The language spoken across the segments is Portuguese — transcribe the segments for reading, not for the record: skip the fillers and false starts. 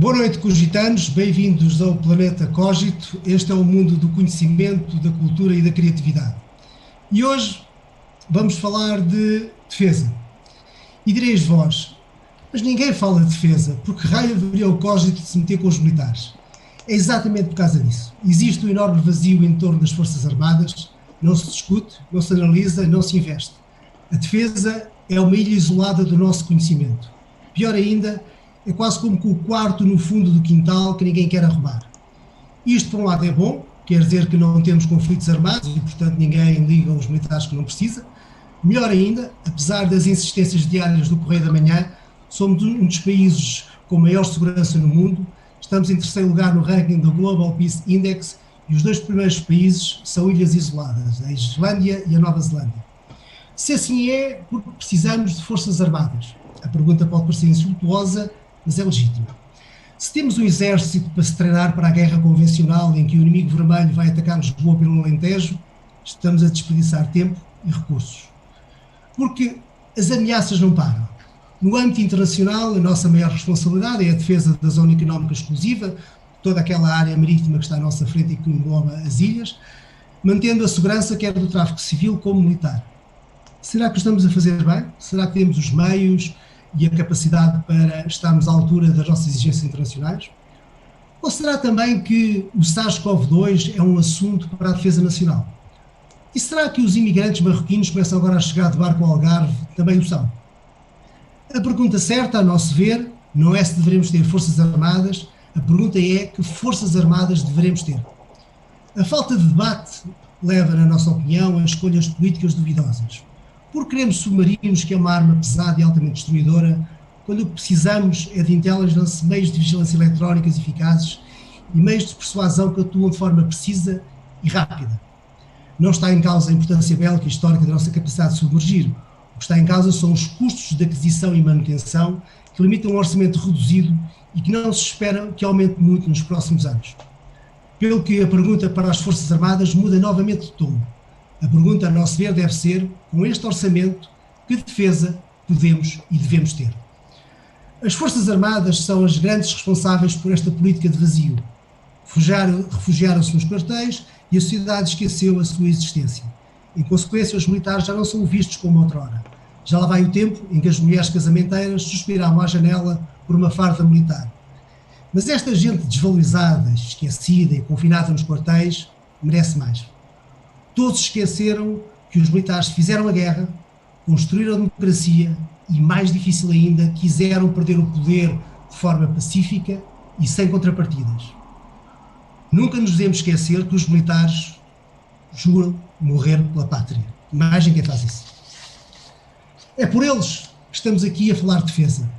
Boa noite, cogitanos, bem-vindos ao Planeta Cogito. Este é o mundo do conhecimento, da cultura e da criatividade. E hoje vamos falar de defesa. E direis vós, mas ninguém fala de defesa, porque raio haveria o Cogito de se meter com os militares? É exatamente por causa disso. Existe um enorme vazio em torno das Forças Armadas, não se discute, não se analisa, não se investe. A defesa é uma ilha isolada do nosso conhecimento. Pior ainda, é quase como que o quarto no fundo do quintal que ninguém quer arrumar. Isto, por um lado, é bom, quer dizer que não temos conflitos armados e, portanto, ninguém liga aos militares que não precisa. Melhor ainda, apesar das insistências diárias do Correio da Manhã, somos um dos países com maior segurança no mundo, estamos em terceiro lugar no ranking do Global Peace Index e os dois primeiros países são ilhas isoladas, a Islândia e a Nova Zelândia. Se assim é, porque precisamos de forças armadas? A pergunta pode parecer insultuosa, mas é legítima. Se temos um exército para se treinar para a guerra convencional em que o inimigo vermelho vai atacar Lisboa pelo Alentejo, estamos a desperdiçar tempo e recursos. Porque as ameaças não param. No âmbito internacional, a nossa maior responsabilidade é a defesa da zona económica exclusiva, toda aquela área marítima que está à nossa frente e que engloba as ilhas, mantendo a segurança quer do tráfico civil como militar. Será que estamos a fazer bem? Será que temos os meios e a capacidade para estarmos à altura das nossas exigências internacionais? Ou será também que o SARS-CoV-2 é um assunto para a defesa nacional? E será que os imigrantes marroquinos que começam agora a chegar de barco ao Algarve também o são? A pergunta certa, a nosso ver, não é se devemos ter forças armadas, a pergunta é que forças armadas devemos ter. A falta de debate leva, na nossa opinião, a escolhas políticas duvidosas. Por queremos submarinos, que é uma arma pesada e altamente destruidora, quando o que precisamos é de intelligence, meios de vigilância eletrónicos eficazes e meios de persuasão que atuam de forma precisa e rápida. Não está em causa a importância bélica e histórica da nossa capacidade de submergir. O que está em causa são os custos de aquisição e manutenção que limitam um orçamento reduzido e que não se espera que aumente muito nos próximos anos. Pelo que a pergunta para as Forças Armadas muda novamente de tom. A pergunta, a nosso ver, deve ser, com este orçamento, que defesa podemos e devemos ter? As Forças Armadas são as grandes responsáveis por esta política de vazio. Refugiaram-se nos quartéis e a sociedade esqueceu a sua existência. Em consequência, os militares já não são vistos como outrora. Já lá vai o tempo em que as mulheres casamenteiras suspiravam à janela por uma farda militar. Mas esta gente desvalorizada, esquecida e confinada nos quartéis merece mais. Todos esqueceram que os militares fizeram a guerra, construíram a democracia e, mais difícil ainda, quiseram perder o poder de forma pacífica e sem contrapartidas. Nunca nos devemos esquecer que os militares juram morrer pela pátria. Mais ninguém faz isso. É por eles que estamos aqui a falar de defesa.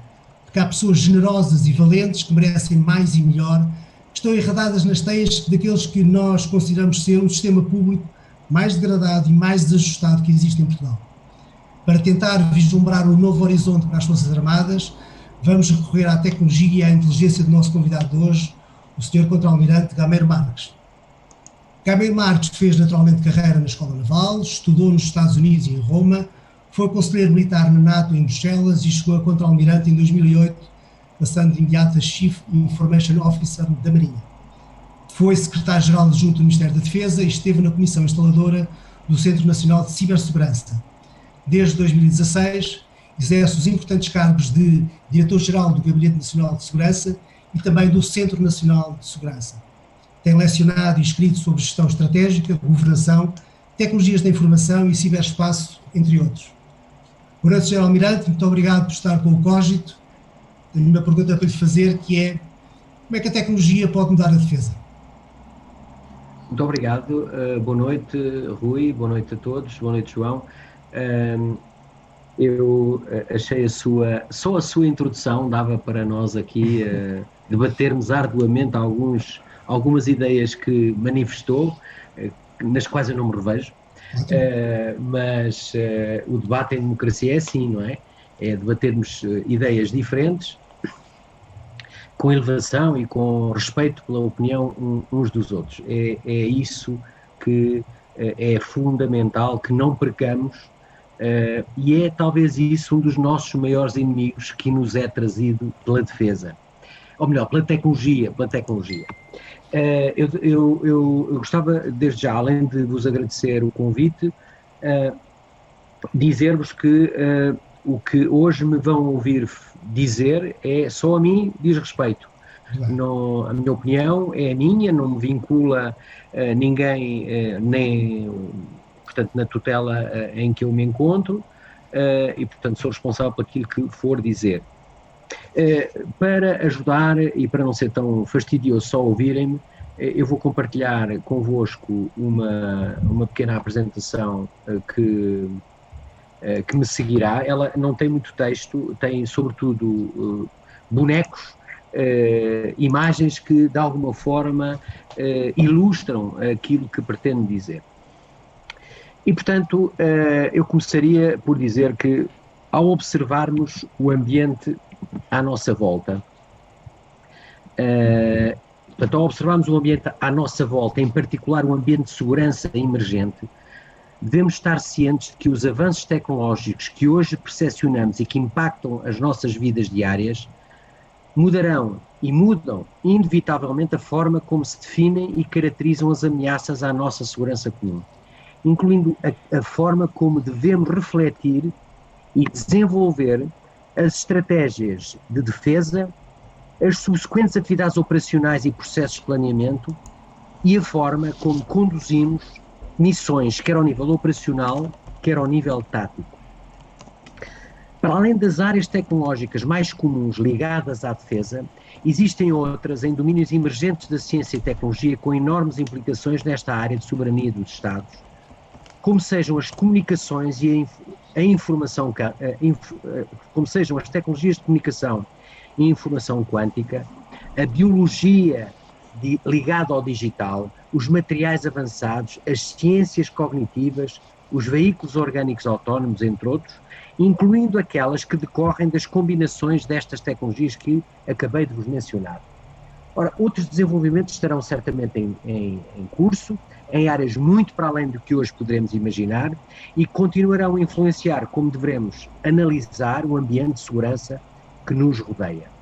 Porque há pessoas generosas e valentes que merecem mais e melhor, que estão enredadas nas teias daqueles que nós consideramos ser um sistema público mais degradado e mais desajustado que existe em Portugal. Para tentar vislumbrar um novo horizonte para as Forças Armadas, vamos recorrer à tecnologia e à inteligência do nosso convidado de hoje, o Sr. Contra-Almirante Gameiro Marques. Gameiro Marques fez naturalmente carreira na Escola Naval, estudou nos Estados Unidos e em Roma, foi conselheiro militar na NATO em Bruxelas e chegou a Contra-Almirante em 2008, passando de imediato a Chief Information Officer da Marinha. Foi secretário-geral adjunto do Ministério da Defesa e esteve na comissão instaladora do Centro Nacional de Cibersegurança. Desde 2016, exerce os importantes cargos de diretor-geral do Gabinete Nacional de Segurança e também do Centro Nacional de Segurança. Tem lecionado e escrito sobre gestão estratégica, governação, tecnologias da informação e ciberespaço, entre outros. Boa noite, Sr. Almirante, muito obrigado por estar com o Cogito. Tenho uma pergunta para lhe fazer, que é: como é que a tecnologia pode mudar a defesa? Muito obrigado, boa noite Rui, boa noite a todos, boa noite João. Eu achei só a sua introdução dava para nós aqui debatermos arduamente algumas ideias que manifestou, nas quais eu não me revejo, mas o debate em democracia é assim, não é? É debatermos ideias diferentes, com elevação e com respeito pela opinião uns dos outros. É isso que é fundamental, que não percamos, e é talvez isso um dos nossos maiores inimigos que nos é trazido pela defesa. ou melhor, pela tecnologia. Eu gostava, desde já, além de vos agradecer o convite, dizer-vos que o que hoje me vão ouvir dizer é só a mim diz respeito. Não, a minha opinião é a minha, não me vincula ninguém, nem, portanto, na tutela em que eu me encontro, e, portanto, sou responsável por aquilo que for dizer. Para ajudar e para não ser tão fastidioso só ouvirem-me, eu vou compartilhar convosco uma pequena apresentação que me seguirá. Ela não tem muito texto, tem sobretudo bonecos, imagens que de alguma forma ilustram aquilo que pretendo dizer. E, portanto, eu começaria por dizer que, ao observarmos o ambiente à nossa volta, portanto, ao observarmos o ambiente à nossa volta, em particular o ambiente de segurança emergente, devemos estar cientes de que os avanços tecnológicos que hoje percepcionamos e que impactam as nossas vidas diárias mudarão e mudam inevitavelmente a forma como se definem e caracterizam as ameaças à nossa segurança comum, incluindo a forma como devemos refletir e desenvolver as estratégias de defesa, as subsequentes atividades operacionais e processos de planeamento e a forma como conduzimos missões, quer ao nível operacional, quer ao nível tático. Para além das áreas tecnológicas mais comuns ligadas à defesa, existem outras em domínios emergentes da ciência e tecnologia com enormes implicações nesta área de soberania dos Estados, como sejam as comunicações e a informação, como sejam as tecnologias de comunicação e informação quântica, a biologia ligada ao digital, os materiais avançados, as ciências cognitivas, os veículos orgânicos autónomos, entre outros, incluindo aquelas que decorrem das combinações destas tecnologias que acabei de vos mencionar. Ora, outros desenvolvimentos estarão certamente em curso, em áreas muito para além do que hoje poderemos imaginar e continuarão a influenciar como devemos analisar o ambiente de segurança que nos rodeia.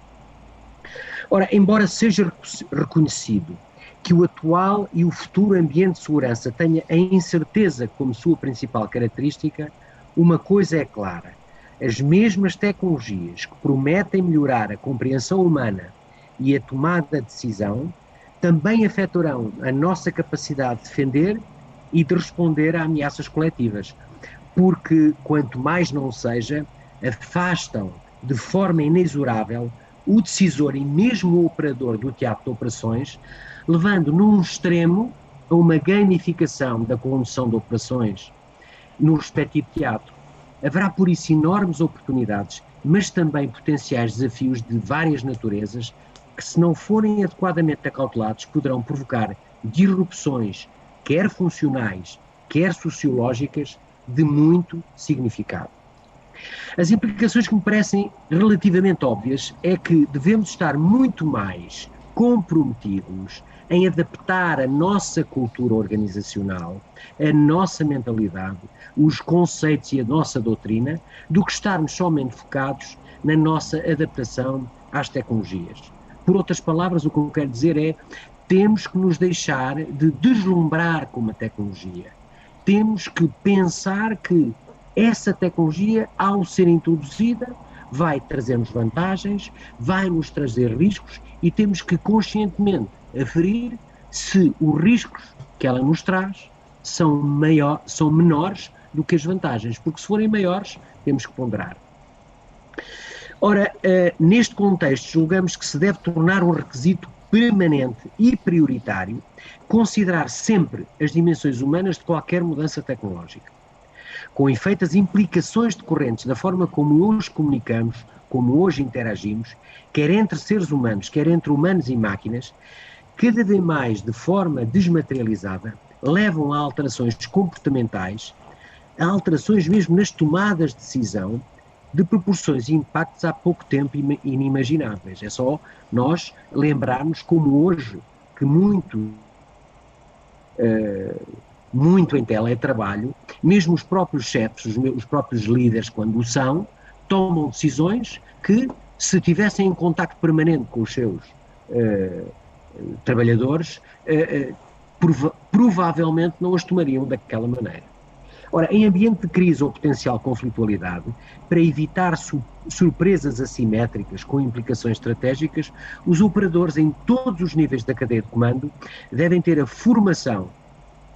Ora, embora seja reconhecido que o atual e o futuro ambiente de segurança tenha a incerteza como sua principal característica, uma coisa é clara: as mesmas tecnologias que prometem melhorar a compreensão humana e a tomada de decisão também afetarão a nossa capacidade de defender e de responder a ameaças coletivas, porque, quanto mais não seja, afastam de forma inexorável o decisor e mesmo o operador do teatro de operações, levando num extremo a uma gamificação da condução de operações no respectivo teatro. Haverá por isso enormes oportunidades, mas também potenciais desafios de várias naturezas que, se não forem adequadamente acautelados, poderão provocar disrupções, quer funcionais, quer sociológicas, de muito significado. As implicações que me parecem relativamente óbvias é que devemos estar muito mais comprometidos em adaptar a nossa cultura organizacional, a nossa mentalidade, os conceitos e a nossa doutrina, do que estarmos somente focados na nossa adaptação às tecnologias. Por outras palavras, o que eu quero dizer é: temos que nos deixar de deslumbrar com a tecnologia. Temos que pensar que essa tecnologia, ao ser introduzida, vai trazer-nos vantagens, vai nos trazer riscos e temos que conscientemente aferir se os riscos que ela nos traz são menores do que as vantagens, porque se forem maiores, temos que ponderar. Ora, neste contexto, julgamos que se deve tornar um requisito permanente e prioritário considerar sempre as dimensões humanas de qualquer mudança tecnológica. Com efeito, as implicações decorrentes da forma como hoje comunicamos, como hoje interagimos, quer entre seres humanos, quer entre humanos e máquinas, cada vez mais de forma desmaterializada, levam a alterações comportamentais, a alterações mesmo nas tomadas de decisão, de proporções e impactos há pouco tempo inimagináveis. É só nós lembrarmos como hoje, que muito em teletrabalho, mesmo os próprios chefes, os próprios líderes, quando o são, tomam decisões que se tivessem em contacto permanente com os seus trabalhadores, provavelmente não as tomariam daquela maneira. Ora, em ambiente de crise ou potencial conflitualidade, para evitar surpresas assimétricas com implicações estratégicas, os operadores em todos os níveis da cadeia de comando devem ter a formação,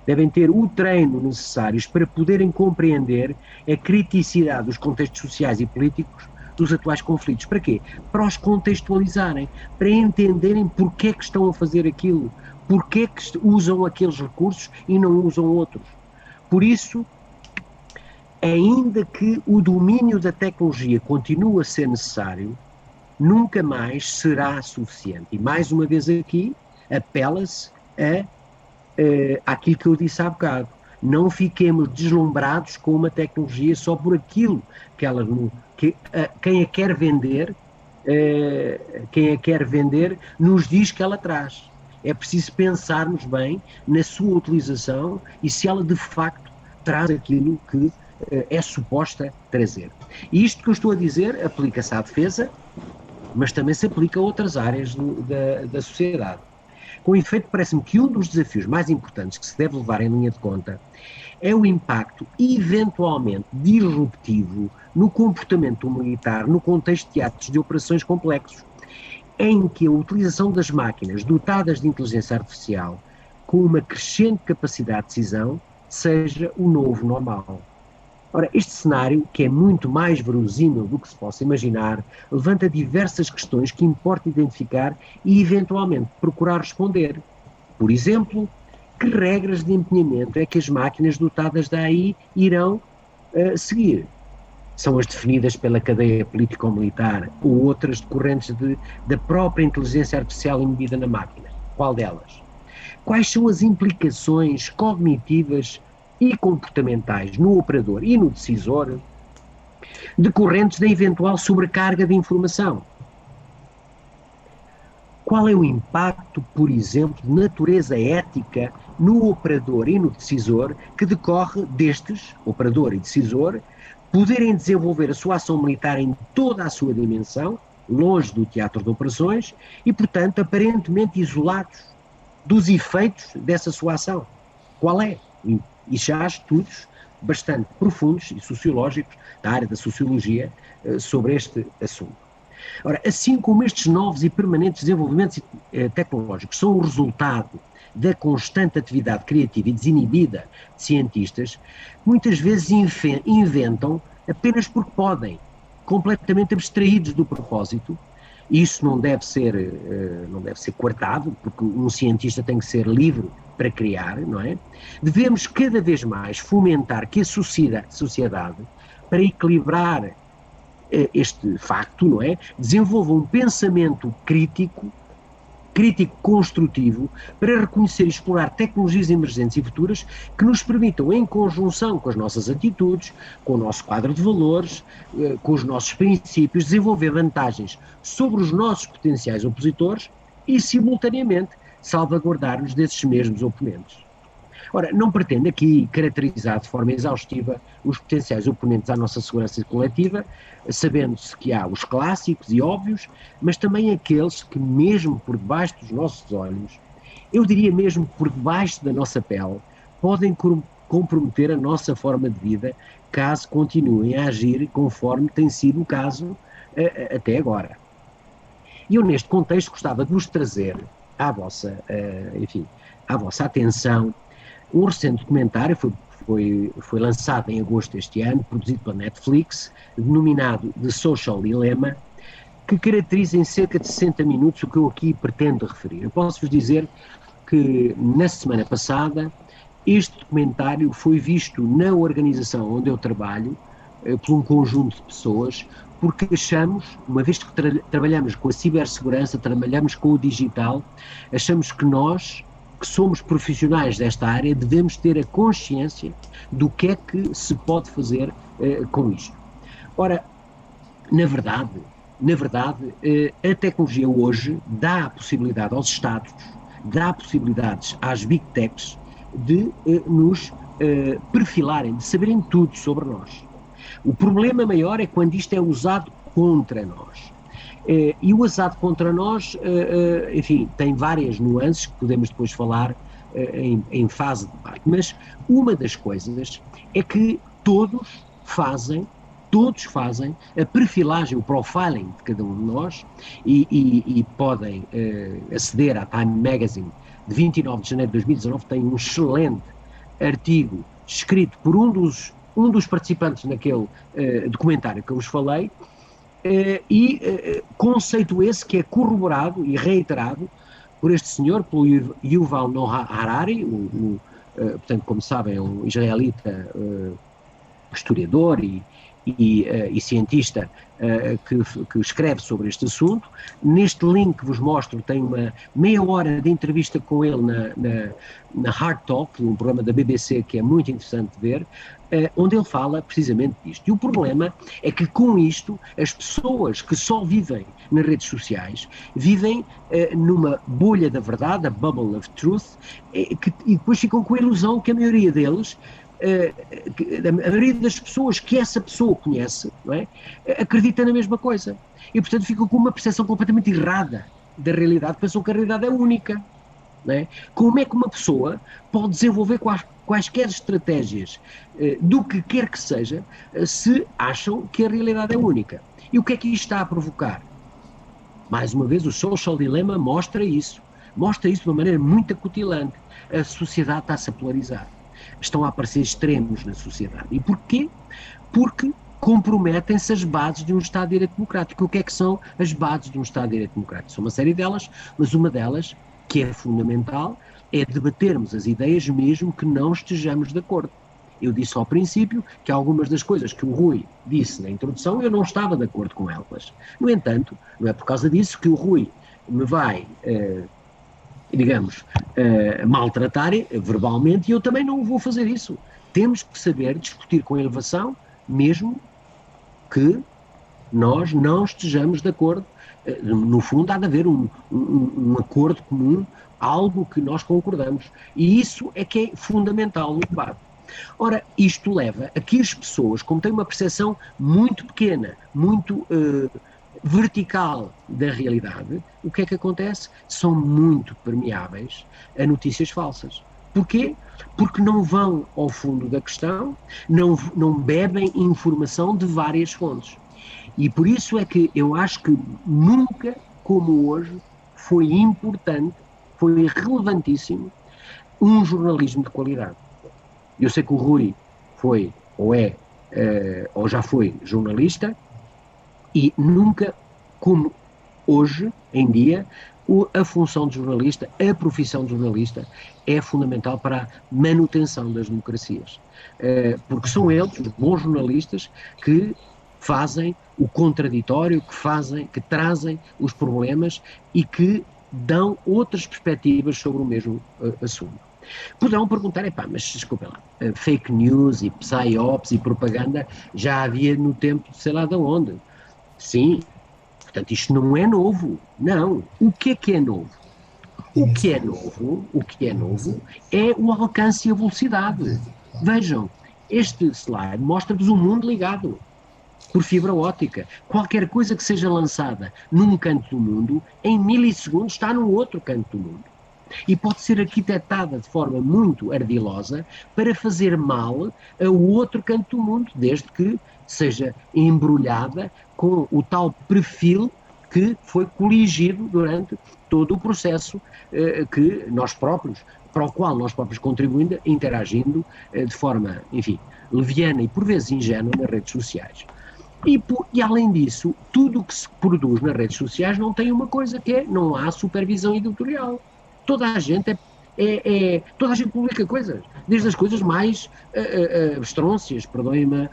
devem ter o treino necessários para poderem compreender a criticidade dos contextos sociais e políticos dos atuais conflitos. Para quê? Para os contextualizarem, para entenderem porque é que estão a fazer aquilo, porque é que usam aqueles recursos e não usam outros. Por isso, ainda que o domínio da tecnologia continue a ser necessário, nunca mais será suficiente. E mais uma vez aqui, apela-se àquilo que eu disse há bocado. Não fiquemos deslumbrados com uma tecnologia só por aquilo que ela... quem a quer vender nos diz que ela traz. É preciso pensarmos bem na sua utilização e se ela de facto traz aquilo que é suposta trazer. E isto que eu estou a dizer aplica-se à defesa, mas também se aplica a outras áreas da sociedade. Com efeito, parece-me que um dos desafios mais importantes que se deve levar em linha de conta é o impacto eventualmente disruptivo no comportamento militar no contexto de atos de operações complexos, em que a utilização das máquinas dotadas de inteligência artificial com uma crescente capacidade de decisão seja o novo normal. Ora, este cenário, que é muito mais verosímil do que se possa imaginar, levanta diversas questões que importa identificar e, eventualmente, procurar responder. Por exemplo, que regras de empenhamento é que as máquinas dotadas da AI irão seguir? São as definidas pela cadeia político-militar ou outras decorrentes da própria inteligência artificial embebida na máquina? Qual delas? Quais são as implicações cognitivas e comportamentais no operador e no decisor decorrentes da eventual sobrecarga de informação? Qual é o impacto, por exemplo, de natureza ética no operador e no decisor que decorre destes, operador e decisor, poderem desenvolver a sua ação militar em toda a sua dimensão, longe do teatro de operações e, portanto, aparentemente isolados dos efeitos dessa sua ação? Qual é? E já há estudos bastante profundos e sociológicos da área da sociologia sobre este assunto. Ora, assim como estes novos e permanentes desenvolvimentos tecnológicos são o resultado da constante atividade criativa e desinibida de cientistas, muitas vezes inventam apenas porque podem, completamente abstraídos do propósito. Isso não deve ser coartado, porque um cientista tem que ser livre para criar, não é? Devemos cada vez mais fomentar que a sociedade, para equilibrar este facto, não é? Desenvolva um pensamento crítico construtivo, para reconhecer e explorar tecnologias emergentes e futuras que nos permitam, em conjunção com as nossas atitudes, com o nosso quadro de valores, com os nossos princípios, desenvolver vantagens sobre os nossos potenciais opositores e, simultaneamente, salvaguardar-nos desses mesmos oponentes. Ora, não pretendo aqui caracterizar de forma exaustiva os potenciais oponentes à nossa segurança coletiva, sabendo-se que há os clássicos e óbvios, mas também aqueles que, mesmo por debaixo dos nossos olhos, eu diria mesmo por debaixo da nossa pele, podem comprometer a nossa forma de vida, caso continuem a agir conforme tem sido o caso até agora. E eu, neste contexto, gostava de vos trazer à vossa atenção um recente documentário, foi lançado em agosto deste ano, produzido pela Netflix, denominado The Social Dilemma, que caracteriza em cerca de 60 minutos o que eu aqui pretendo referir. Eu posso-vos dizer que, na semana passada, este documentário foi visto na organização onde eu trabalho, por um conjunto de pessoas, porque achamos, uma vez que trabalhamos com a cibersegurança, trabalhamos com o digital, achamos que nós, que somos profissionais desta área, devemos ter a consciência do que é que se pode fazer com isto. Ora, na verdade, a tecnologia hoje dá a possibilidade aos Estados, dá possibilidades às Big Techs de nos perfilarem, de saberem tudo sobre nós. O problema maior é quando isto é usado contra nós. E o Assad contra nós, enfim, tem várias nuances que podemos depois falar em fase de debate, mas uma das coisas é que todos fazem a perfilagem, o profiling de cada um de nós e podem aceder à Time Magazine de 29 de janeiro de 2019, tem um excelente artigo escrito por um dos participantes naquele documentário que eu vos falei, conceito esse que é corroborado e reiterado por este senhor, pelo Yuval Noah Harari, portanto, como sabem, é um israelita historiador e cientista que escreve sobre este assunto. Neste link que vos mostro tem uma meia hora de entrevista com ele na Hard Talk, um programa da BBC que é muito interessante de ver, onde ele fala precisamente disto. E o problema é que com isto as pessoas que só vivem nas redes sociais vivem numa bolha da verdade, a bubble of truth, e depois ficam com a ilusão que a maioria deles, a maioria das pessoas que essa pessoa conhece, não é, acredita na mesma coisa e portanto ficam com uma percepção completamente errada da realidade, pensam que a realidade é única, não é? Como é que uma pessoa pode desenvolver quaisquer estratégias do que quer que seja se acham que a realidade é única? E o que é que isto está a provocar? Mais uma vez o Social Dilemma mostra isso de uma maneira muito acutilante. A sociedade está-se a polarizar. Estão a aparecer extremos na sociedade. E porquê? Porque comprometem-se as bases de um Estado de Direito Democrático. O que é que são as bases de um Estado de Direito Democrático? São uma série delas, mas uma delas, que é fundamental, é debatermos as ideias mesmo que não estejamos de acordo. Eu disse ao princípio que algumas das coisas que o Rui disse na introdução eu não estava de acordo com elas. No entanto, não é por causa disso que o Rui me vai maltratar verbalmente, e eu também não vou fazer isso. Temos que saber discutir com elevação, mesmo que nós não estejamos de acordo. No fundo, há de haver um acordo comum, algo que nós concordamos. E isso é que é fundamental no debate. Ora, isto leva a que as pessoas, como têm uma percepção muito pequena, muito vertical da realidade, o que é que acontece? São muito permeáveis a notícias falsas. Porquê? Porque não vão ao fundo da questão, não bebem informação de várias fontes. E por isso é que eu acho que nunca, como hoje, foi importante, foi relevantíssimo, um jornalismo de qualidade. Eu sei que o Rui foi, ou já foi jornalista, e nunca, como hoje em dia, a função de jornalista, a profissão de jornalista é fundamental para a manutenção das democracias. Porque são eles, os bons jornalistas, que fazem o contraditório, que trazem os problemas e que dão outras perspectivas sobre o mesmo assunto. Poderão perguntar, mas desculpem lá, fake news e psyops e propaganda já havia no tempo de sei lá de onde. Sim, portanto isto não é novo, não. O que é novo? O que é novo é o alcance e a velocidade. Vejam, este slide mostra-vos um mundo ligado por fibra óptica. Qualquer coisa que seja lançada num canto do mundo, em milissegundos está no outro canto do mundo. E pode ser arquitetada de forma muito ardilosa para fazer mal a outro canto do mundo, desde que seja embrulhada com o tal perfil que foi coligido durante todo o processo que nós próprios, para o qual nós próprios contribuindo, interagindo de forma, enfim, leviana e por vezes ingênua nas redes sociais. E além disso, tudo o que se produz nas redes sociais não tem uma coisa que é, não há supervisão editorial. Toda a gente toda a gente publica coisas, desde as coisas mais estrôncias, perdoem-me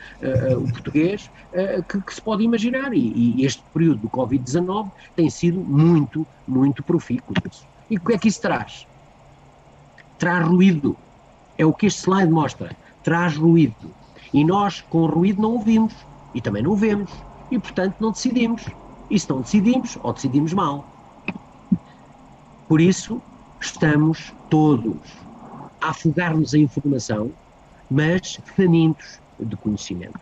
o português, que se pode imaginar, e este período do Covid-19 tem sido muito, muito profícuo. E o que é que isso traz? Traz ruído, é o que este slide mostra, traz ruído, e nós com ruído não ouvimos, e também não vemos, e portanto não decidimos, e se não decidimos, ou decidimos mal. Por isso, estamos todos a afogar-nos em informação, mas famintos de conhecimento.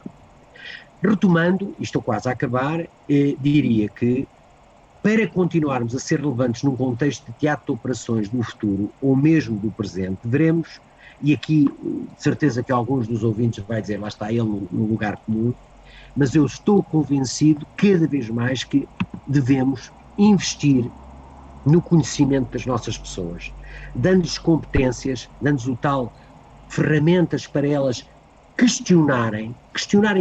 Retomando, e estou quase a acabar, diria que para continuarmos a ser relevantes num contexto de teatro de operações do futuro, ou mesmo do presente, devemos, e aqui de certeza que alguns dos ouvintes vai dizer, lá está ele no lugar comum, mas eu estou convencido cada vez mais que devemos investir no conhecimento das nossas pessoas, dando-lhes competências, dando-lhes o tal ferramentas para elas questionarem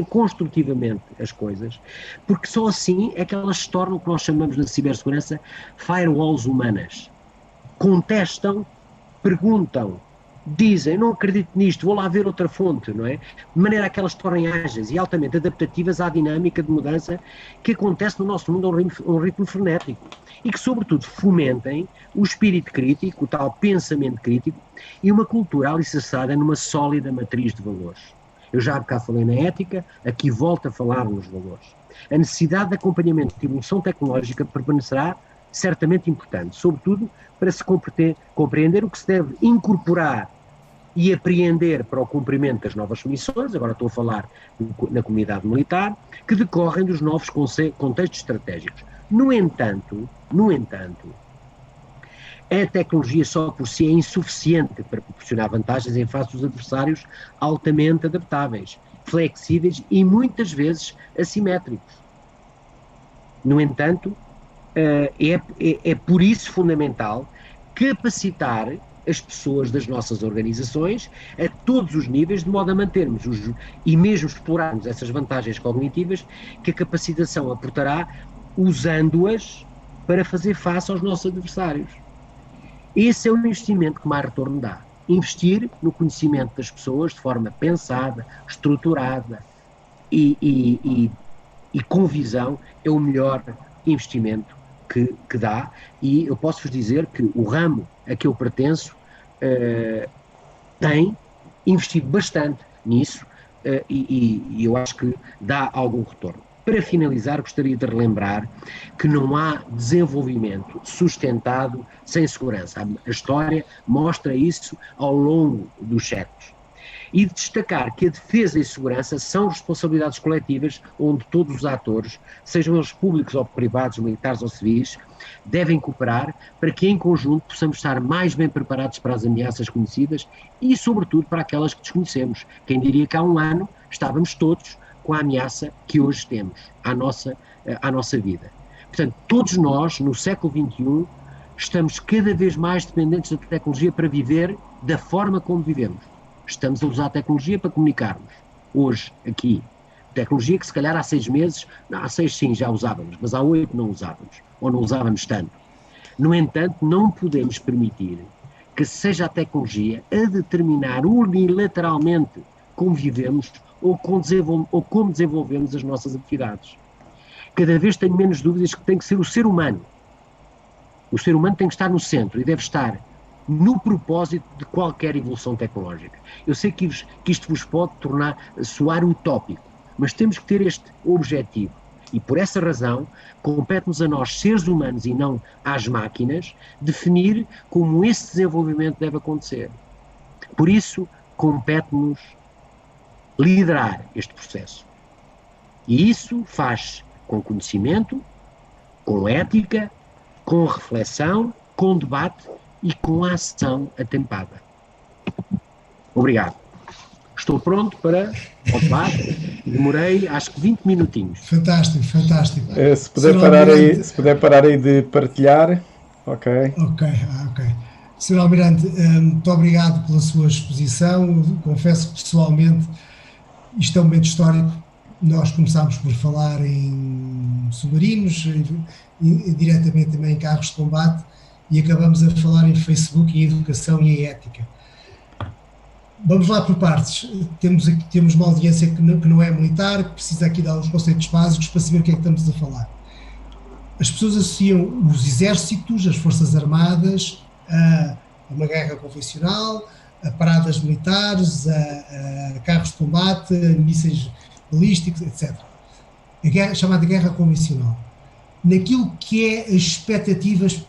construtivamente as coisas, porque só assim é que elas se tornam o que nós chamamos na cibersegurança firewalls humanas. Contestam, perguntam, dizem, não acredito nisto, vou lá ver outra fonte, não é? De maneira a que elas se tornem ágeis e altamente adaptativas à dinâmica de mudança que acontece no nosso mundo a um ritmo frenético. E que, sobretudo, fomentem o espírito crítico, o tal pensamento crítico e uma cultura alicerçada numa sólida matriz de valores. Eu já há bocado falei na ética, aqui volto a falar nos valores. A necessidade de acompanhamento de evolução tecnológica permanecerá certamente importante, sobretudo para se compreender o que se deve incorporar e apreender para o cumprimento das novas missões, agora estou a falar na comunidade militar, que decorrem dos novos contextos estratégicos. No entanto, a tecnologia só por si é insuficiente para proporcionar vantagens em face dos adversários altamente adaptáveis, flexíveis e muitas vezes assimétricos. No entanto, é por isso fundamental capacitar as pessoas das nossas organizações a todos os níveis, de modo a mantermos e mesmo explorarmos essas vantagens cognitivas que a capacitação aportará, usando-as para fazer face aos nossos adversários. Esse é o investimento que mais retorno dá. Investir no conhecimento das pessoas de forma pensada, estruturada e com visão é o melhor investimento que dá, e eu posso-vos dizer que o ramo a que eu pertenço tem investido bastante nisso e eu acho que dá algum retorno. Para finalizar, gostaria de relembrar que não há desenvolvimento sustentado sem segurança. A história mostra isso ao longo dos séculos. E de destacar que a defesa e a segurança são responsabilidades coletivas onde todos os atores, sejam eles públicos ou privados, militares ou civis, devem cooperar para que em conjunto possamos estar mais bem preparados para as ameaças conhecidas e sobretudo para aquelas que desconhecemos. Quem diria que há um ano estávamos todos com a ameaça que hoje temos à nossa vida. Portanto, todos nós, no século XXI, estamos cada vez mais dependentes da tecnologia para viver da forma como vivemos. Estamos a usar a tecnologia para comunicarmos. Hoje, aqui. Tecnologia que se calhar há 6 meses, há 6 sim, já usávamos, mas há 8 não usávamos, ou não usávamos tanto. No entanto, não podemos permitir que seja a tecnologia a determinar unilateralmente como vivemos ou como desenvolvemos as nossas atividades. Cada vez tenho menos dúvidas que tem que ser o ser humano. O ser humano tem que estar no centro e deve estar no propósito de qualquer evolução tecnológica. Eu sei que isto vos pode soar utópico, mas temos que ter este objetivo. E por essa razão, compete-nos a nós, seres humanos e não às máquinas, definir como esse desenvolvimento deve acontecer. Por isso, compete-nos liderar este processo. E isso faz com conhecimento, com ética, com reflexão, com debate e com a ação atempada. Obrigado. Estou pronto para o debate. Demorei, acho que 20 minutinhos. Fantástico, fantástico. Se puder parar aí de partilhar. Ok. Sr. Almirante, muito obrigado pela sua exposição. Confesso que, pessoalmente, isto é um momento histórico. Nós começámos por falar em submarinos, diretamente também em carros de combate, e acabamos a falar em Facebook, em educação e em ética. Vamos lá por partes. Temos uma audiência que não é militar, que precisa aqui dar os conceitos básicos para saber o que é que estamos a falar. As pessoas associam os exércitos, as forças armadas, a uma guerra convencional, a paradas militares, a carros de combate, a mísseis balísticos, etc. A chamada guerra convencional. Naquilo que é as expectativas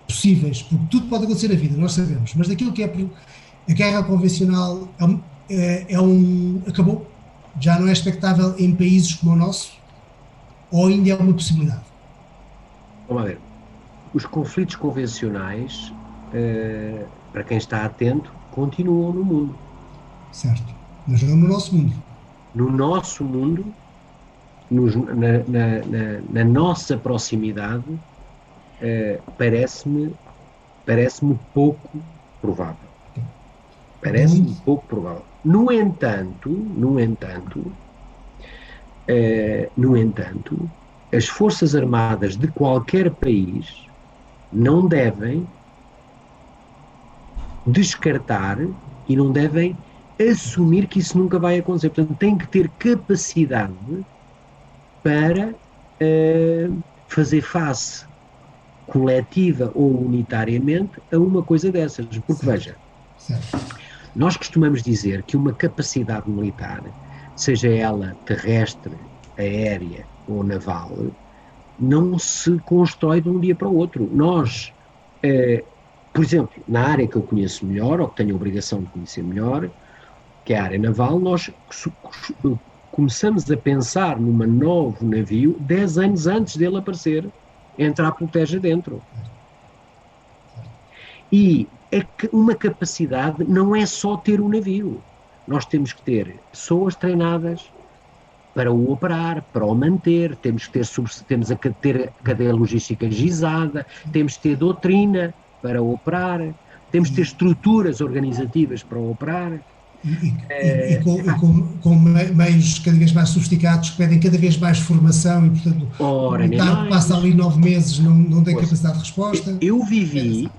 possíveis, porque tudo pode acontecer na vida, nós sabemos, mas daquilo que é a guerra convencional acabou, já não é expectável em países como o nosso, ou ainda é uma possibilidade? vamos ver, os conflitos convencionais, para quem está atento, continuam no mundo. Certo. Mas não no nosso mundo. No nosso mundo, na nossa proximidade, parece-me pouco provável. Parece-me pouco provável. No entanto, as Forças Armadas de qualquer país não devem descartar e não devem assumir que isso nunca vai acontecer. Portanto, têm que ter capacidade para fazer face coletiva ou unitariamente a uma coisa dessas. Porque, veja, nós costumamos dizer que uma capacidade militar, seja ela terrestre, aérea ou naval, não se constrói de um dia para o outro. Nós, por exemplo, na área que eu conheço melhor, ou que tenho a obrigação de conhecer melhor, que é a área naval, nós começamos a pensar num novo navio 10 anos antes dele aparecer, entrar por terra dentro. E uma capacidade não é só ter um navio. Nós temos que ter pessoas treinadas para o operar, para o manter, temos que ter a cadeia logística gizada, temos que ter doutrina para operar, temos que ter estruturas organizativas para operar. E com meios cada vez mais sofisticados que pedem cada vez mais formação e, portanto, o militar passa ali 9 meses, não tem capacidade de resposta. Eu vivi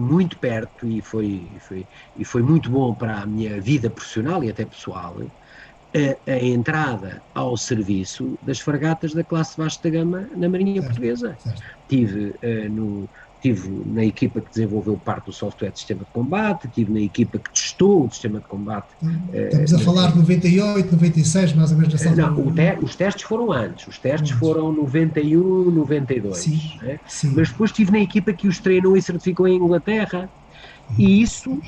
muito perto e foi muito bom para a minha vida profissional e até pessoal a entrada ao serviço das fragatas da classe Vasta Gama na Marinha Portuguesa. Estive na equipa que desenvolveu parte do software de sistema de combate, estive na equipa que testou o sistema de combate. Estamos a falar de 98, 96, mais ou menos. Não, os testes foram antes. Os testes foram 91, 92. Sim, né? sim. Mas depois estive na equipa que os treinou e certificou em Inglaterra. E isso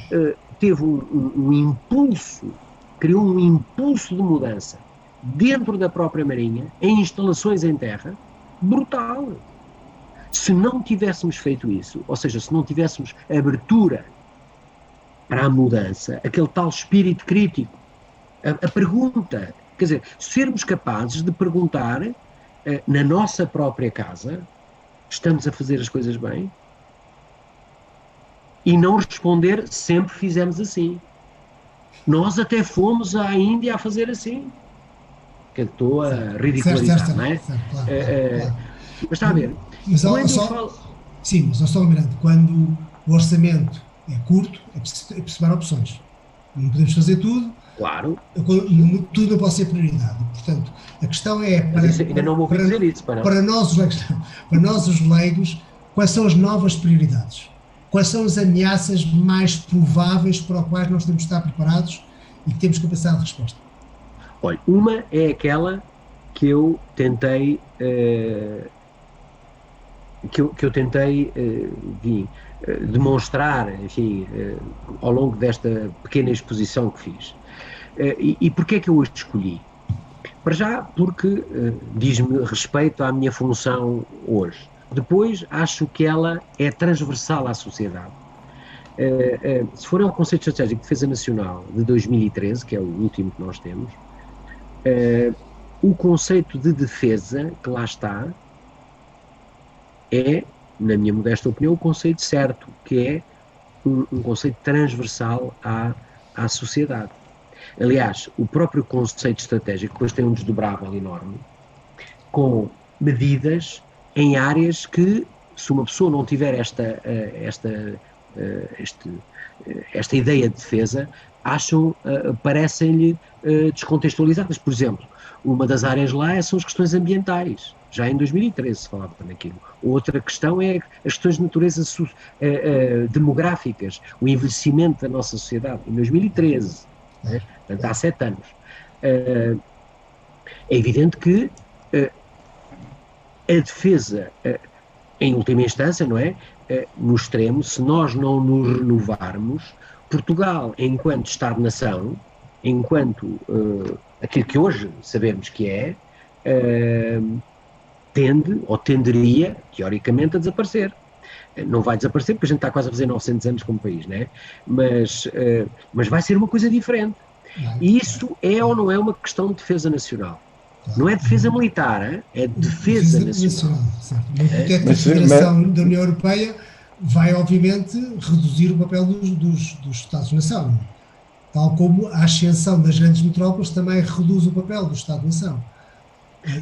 teve um impulso, criou um impulso de mudança dentro da própria Marinha, em instalações em terra, brutal. Se não tivéssemos feito isso, ou seja, se não tivéssemos abertura para a mudança, aquele tal espírito crítico, a pergunta, quer dizer, sermos capazes de perguntar na nossa própria casa, estamos a fazer as coisas bem? E não responder, sempre fizemos assim. Nós até fomos à Índia a fazer assim. Que estou a ridicularizar, não é? Claro. Mas está a ver. Mas sim, mas só lembrando, quando o orçamento é curto, é preciso tomar opções. Não podemos fazer tudo. Claro. Tudo não pode ser prioridade. Portanto, a questão é para nós os leigos, quais são as novas prioridades? Quais são as ameaças mais prováveis para as quais nós temos de estar preparados e que temos capacidade de resposta? Olha, uma é aquela que eu tentei demonstrar, enfim, ao longo desta pequena exposição que fiz. E porquê é que eu a escolhi? Para já, porque diz-me respeito à minha função hoje. Depois, acho que ela é transversal à sociedade. Se for ao Conceito Estratégico de Defesa Nacional de 2013, que é o último que nós temos, o conceito de defesa que lá está é, na minha modesta opinião, o conceito certo, que é um conceito transversal à sociedade. Aliás, o próprio conceito estratégico depois tem um desdobrável enorme, com medidas em áreas que, se uma pessoa não tiver esta ideia de defesa, parecem-lhe descontextualizadas. Por exemplo, uma das áreas lá são as questões ambientais. Já em 2013 se falava naquilo. Outra questão é as questões de natureza demográficas, o envelhecimento da nossa sociedade. Em 2013, né? Portanto, há 7 anos. É evidente que a defesa, em última instância, não é? No extremo, se nós não nos renovarmos, Portugal, enquanto Estado-nação, enquanto aquilo que hoje sabemos que é, tende, ou tenderia, teoricamente, a desaparecer. Não vai desaparecer porque a gente está quase a fazer 900 anos como país, né? Mas vai ser uma coisa diferente. E isso é ou não é uma questão de defesa nacional? Não é defesa militar, é defesa nacional. Porque a Federação da União Europeia vai, obviamente, reduzir o papel dos Estados-nação. Tal como a ascensão das grandes metrópoles também reduz o papel do Estado-nação.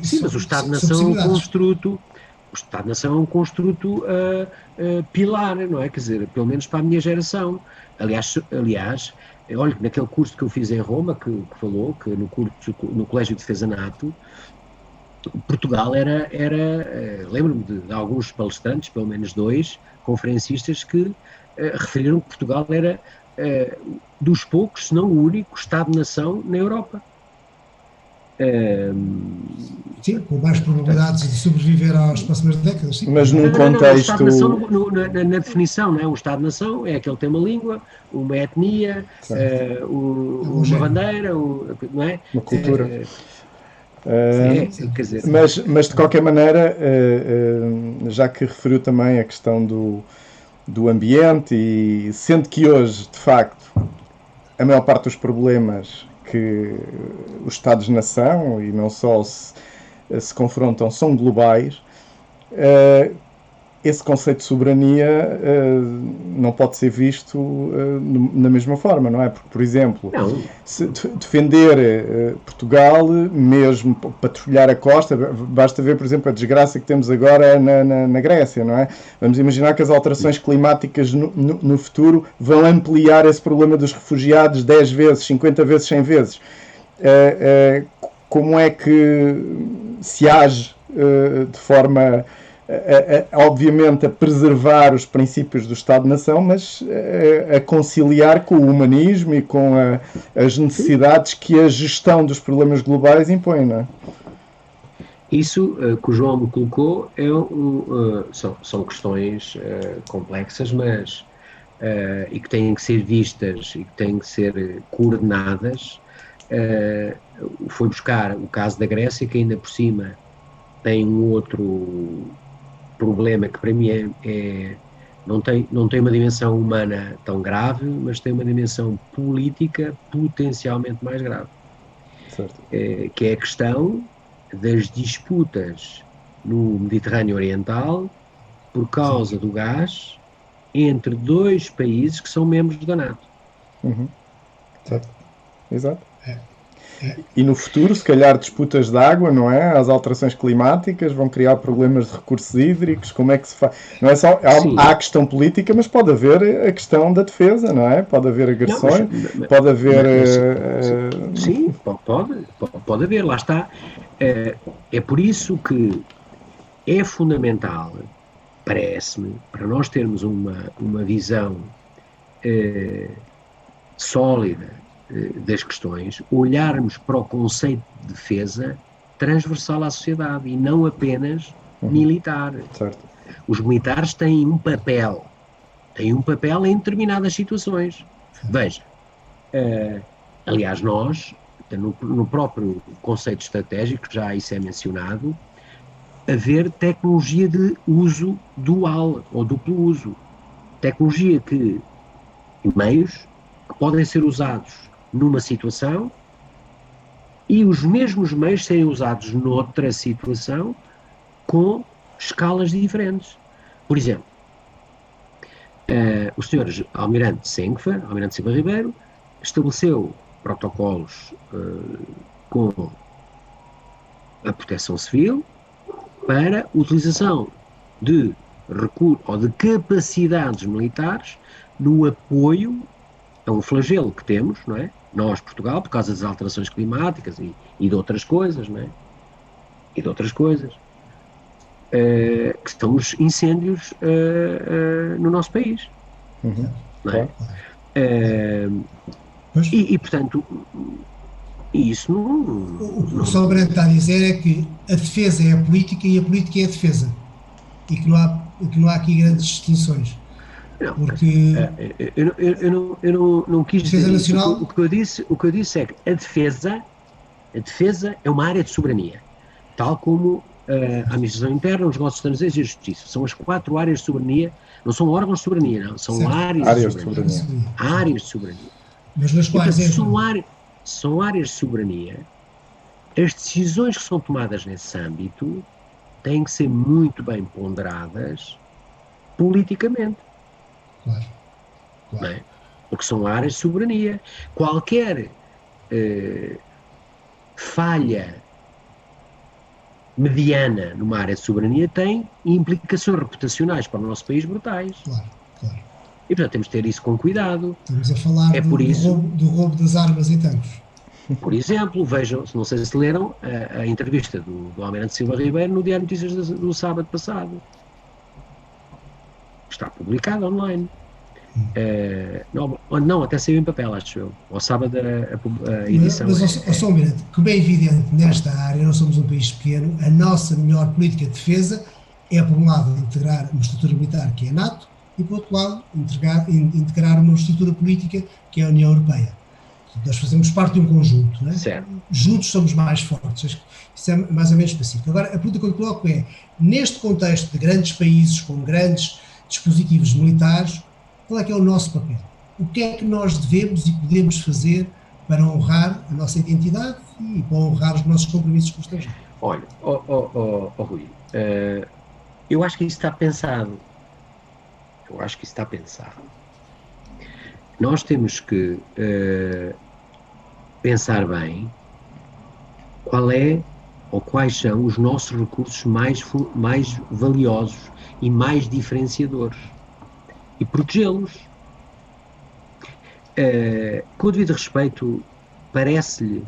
Sim, mas o Estado-nação é um construto. O Estado-nação é um construto pilar, não é? Quer dizer, pelo menos para a minha geração. Aliás, olha, naquele curso que eu fiz em Roma, que falou, que no Colégio de Defesa NATO, Portugal era lembro-me de alguns palestrantes, pelo menos 2, conferencistas, que referiram que Portugal era dos poucos, se não o único, Estado-nação na Europa. Sim, com mais probabilidades de sobreviver às próximas décadas. Sim. Mas num contexto... Na definição, não é? Um Estado-nação é aquele que tem uma língua, uma etnia, uma bandeira, não é? Uma cultura. Quer dizer, mas de qualquer maneira, já que referiu também a questão do ambiente, e sendo que hoje, de facto, a maior parte dos problemas que os Estados-nação, e não só se confrontam, são globais, esse conceito de soberania não pode ser visto na mesma forma, não é? Porque, por exemplo, se defender Portugal, mesmo patrulhar a costa, basta ver, por exemplo, a desgraça que temos agora na Grécia, não é? Vamos imaginar que as alterações climáticas no futuro vão ampliar esse problema dos refugiados 10 vezes, 50 vezes, 100 vezes. Como é que se age de forma... obviamente a preservar os princípios do Estado-nação, mas a conciliar com o humanismo e com as necessidades que a gestão dos problemas globais impõe, não é? Isso que o João me colocou são questões complexas, mas e que têm que ser vistas e que têm que ser coordenadas. Foi buscar o caso da Grécia, que ainda por cima tem um outro problema que para mim não tem uma dimensão humana tão grave, mas tem uma dimensão política potencialmente mais grave. Certo. Que é a questão das disputas no Mediterrâneo Oriental por causa do gás entre 2 países que são membros da NATO. Uhum. Certo. Exato. E no futuro, se calhar, disputas de água, não é? As alterações climáticas vão criar problemas de recursos hídricos. Como é que se faz? Não é só... Há a questão política, mas pode haver a questão da defesa, não é? Pode haver agressões, pode haver... Sim, pode haver, lá está. É por isso que é fundamental, parece-me, para nós termos uma visão sólida das questões, olharmos para o conceito de defesa transversal à sociedade e não apenas militar. Certo. Os militares têm um papel em determinadas situações. Veja, aliás, nós, no próprio conceito estratégico, já isso é mencionado, haver tecnologia de uso dual ou duplo uso. Tecnologia meios que podem ser usados numa situação e os mesmos meios serem usados noutra situação com escalas diferentes. Por exemplo, o Sr. Almirante Silva Ribeiro, estabeleceu protocolos com a Proteção Civil para utilização de recursos ou de capacidades militares no apoio a um flagelo que temos, não é? Nós, Portugal, por causa das alterações climáticas e de outras coisas, não é? E de outras coisas. Que são os incêndios no nosso país. Não é? Portanto, isso não... O que o Almirante está a dizer é que a defesa é a política e a política é a defesa. E que não há aqui grandes distinções. Não, porque eu não quis dizer isso. Nacional... O que eu disse é que a defesa é uma área de soberania, tal como a administração interna, os negócios estrangeiros e a justiça. São as 4 áreas de soberania, não são órgãos de soberania, não, são áreas de soberania. Áreas de soberania. Mas nas quais são áreas de soberania, as decisões que são tomadas nesse âmbito têm que ser muito bem ponderadas politicamente. Claro. Não é? Porque são áreas de soberania. Qualquer falha mediana numa área de soberania tem implicações reputacionais para o nosso país brutais. Claro. E, portanto, temos de ter isso com cuidado. Estamos a falar do roubo das armas e tanques. Por exemplo, vejam, não sei se leram a entrevista do Almirante Silva Ribeiro no Diário de Notícias do sábado passado. Está publicado online. Não, até saiu em papel, acho eu. Ao sábado a edição. Mas só um minuto, como é evidente, nesta área, nós somos um país pequeno, a nossa melhor política de defesa é, por um lado, integrar uma estrutura militar que é a NATO e, por outro lado, integrar uma estrutura política que é a União Europeia. Nós fazemos parte de um conjunto, não é? Certo. Juntos somos mais fortes. Isso é mais ou menos específico. Agora, a pergunta que eu coloco é, neste contexto de grandes países com grandes dispositivos militares, qual é que é o nosso papel? O que é que nós devemos e podemos fazer para honrar a nossa identidade e para honrar os nossos compromissos com o estrangeiro? Olha, Rui, eu acho que isso está pensado. Nós temos que pensar bem qual é ou quais são os nossos recursos mais valiosos e mais diferenciadores e protegê-los. Com o devido respeito, parece-lhe...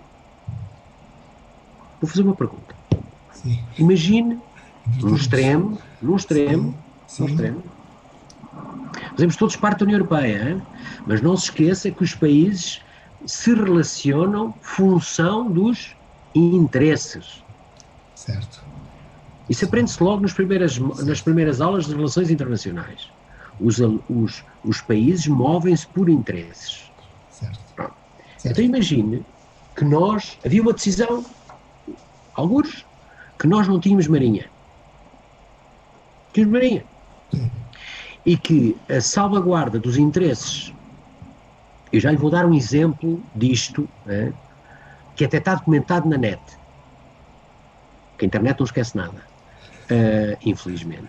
Vou fazer uma pergunta. Sim. Imagine, num extremo, fazemos todos parte da União Europeia, hein? Mas não se esqueça que os países se relacionam função dos interesses. Certo. Isso aprende-se logo nas primeiras aulas de relações internacionais. Os países movem-se por interesses. Certo. Então imagine que havia uma decisão, alguns, que nós não tínhamos marinha. Tínhamos marinha. Sim. E que a salvaguarda dos interesses, eu já lhe vou dar um exemplo disto, que até está documentado na net, que a internet não esquece nada, infelizmente,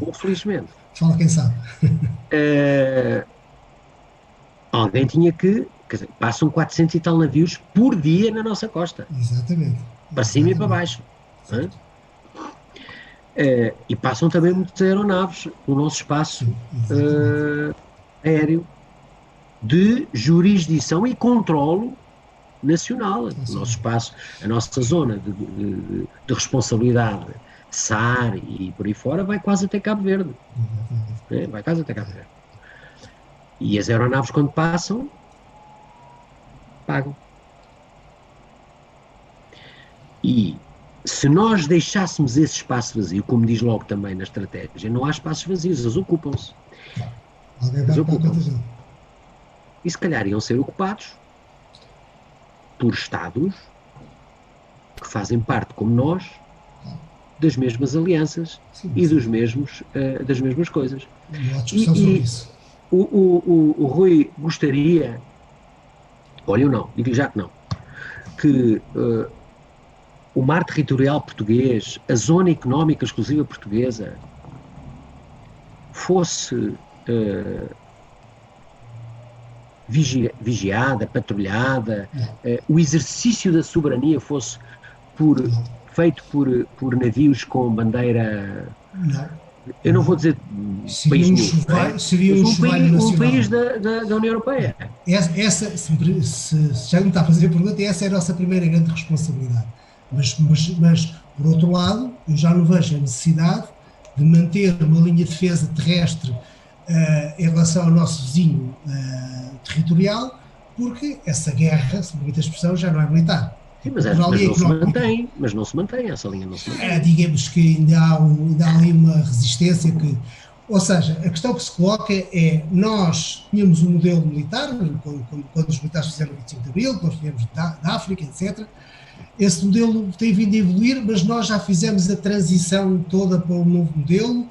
ou felizmente. Fala quem sabe. Alguém tinha que, quer dizer, passam 400 e tal navios por dia na nossa costa. Exatamente. Para cima e para baixo. E passam também muitas aeronaves no nosso espaço aéreo de jurisdição e controlo nacional. O nosso espaço, a nossa zona de responsabilidade, SAR e por aí fora, vai quase até Cabo Verde. Vai quase até Cabo Verde. E as aeronaves, quando passam, pagam. E se nós deixássemos esse espaço vazio, como diz logo também na estratégia, não há espaços vazios, eles ocupam-se. E se calhar iam ser ocupados por Estados que fazem parte, como nós, das mesmas alianças e das mesmas coisas. O Rui gostaria, olha, eu não, digo-lhe já que não, que o mar territorial português, a zona económica exclusiva portuguesa, fosse vigiada, patrulhada, o exercício da soberania fosse feito por navios com bandeira... Não. Eu não vou dizer seria um país da União Europeia. Essa, se já me está a fazer a pergunta, essa é a nossa primeira grande responsabilidade. Mas, por outro lado, eu já não vejo a necessidade de manter uma linha de defesa terrestre em relação ao nosso vizinho territorial, porque essa guerra, se me permite a expressão, já não é militar. Sim, mas não se mantém, essa linha não se mantém. Digamos que ainda há ali uma resistência que Ou seja, a questão que se coloca é, nós tínhamos um modelo militar, quando os militares fizeram o 25 de Abril, nós tínhamos da África, etc. Esse modelo tem vindo a evoluir, mas nós já fizemos a transição toda para um novo modelo,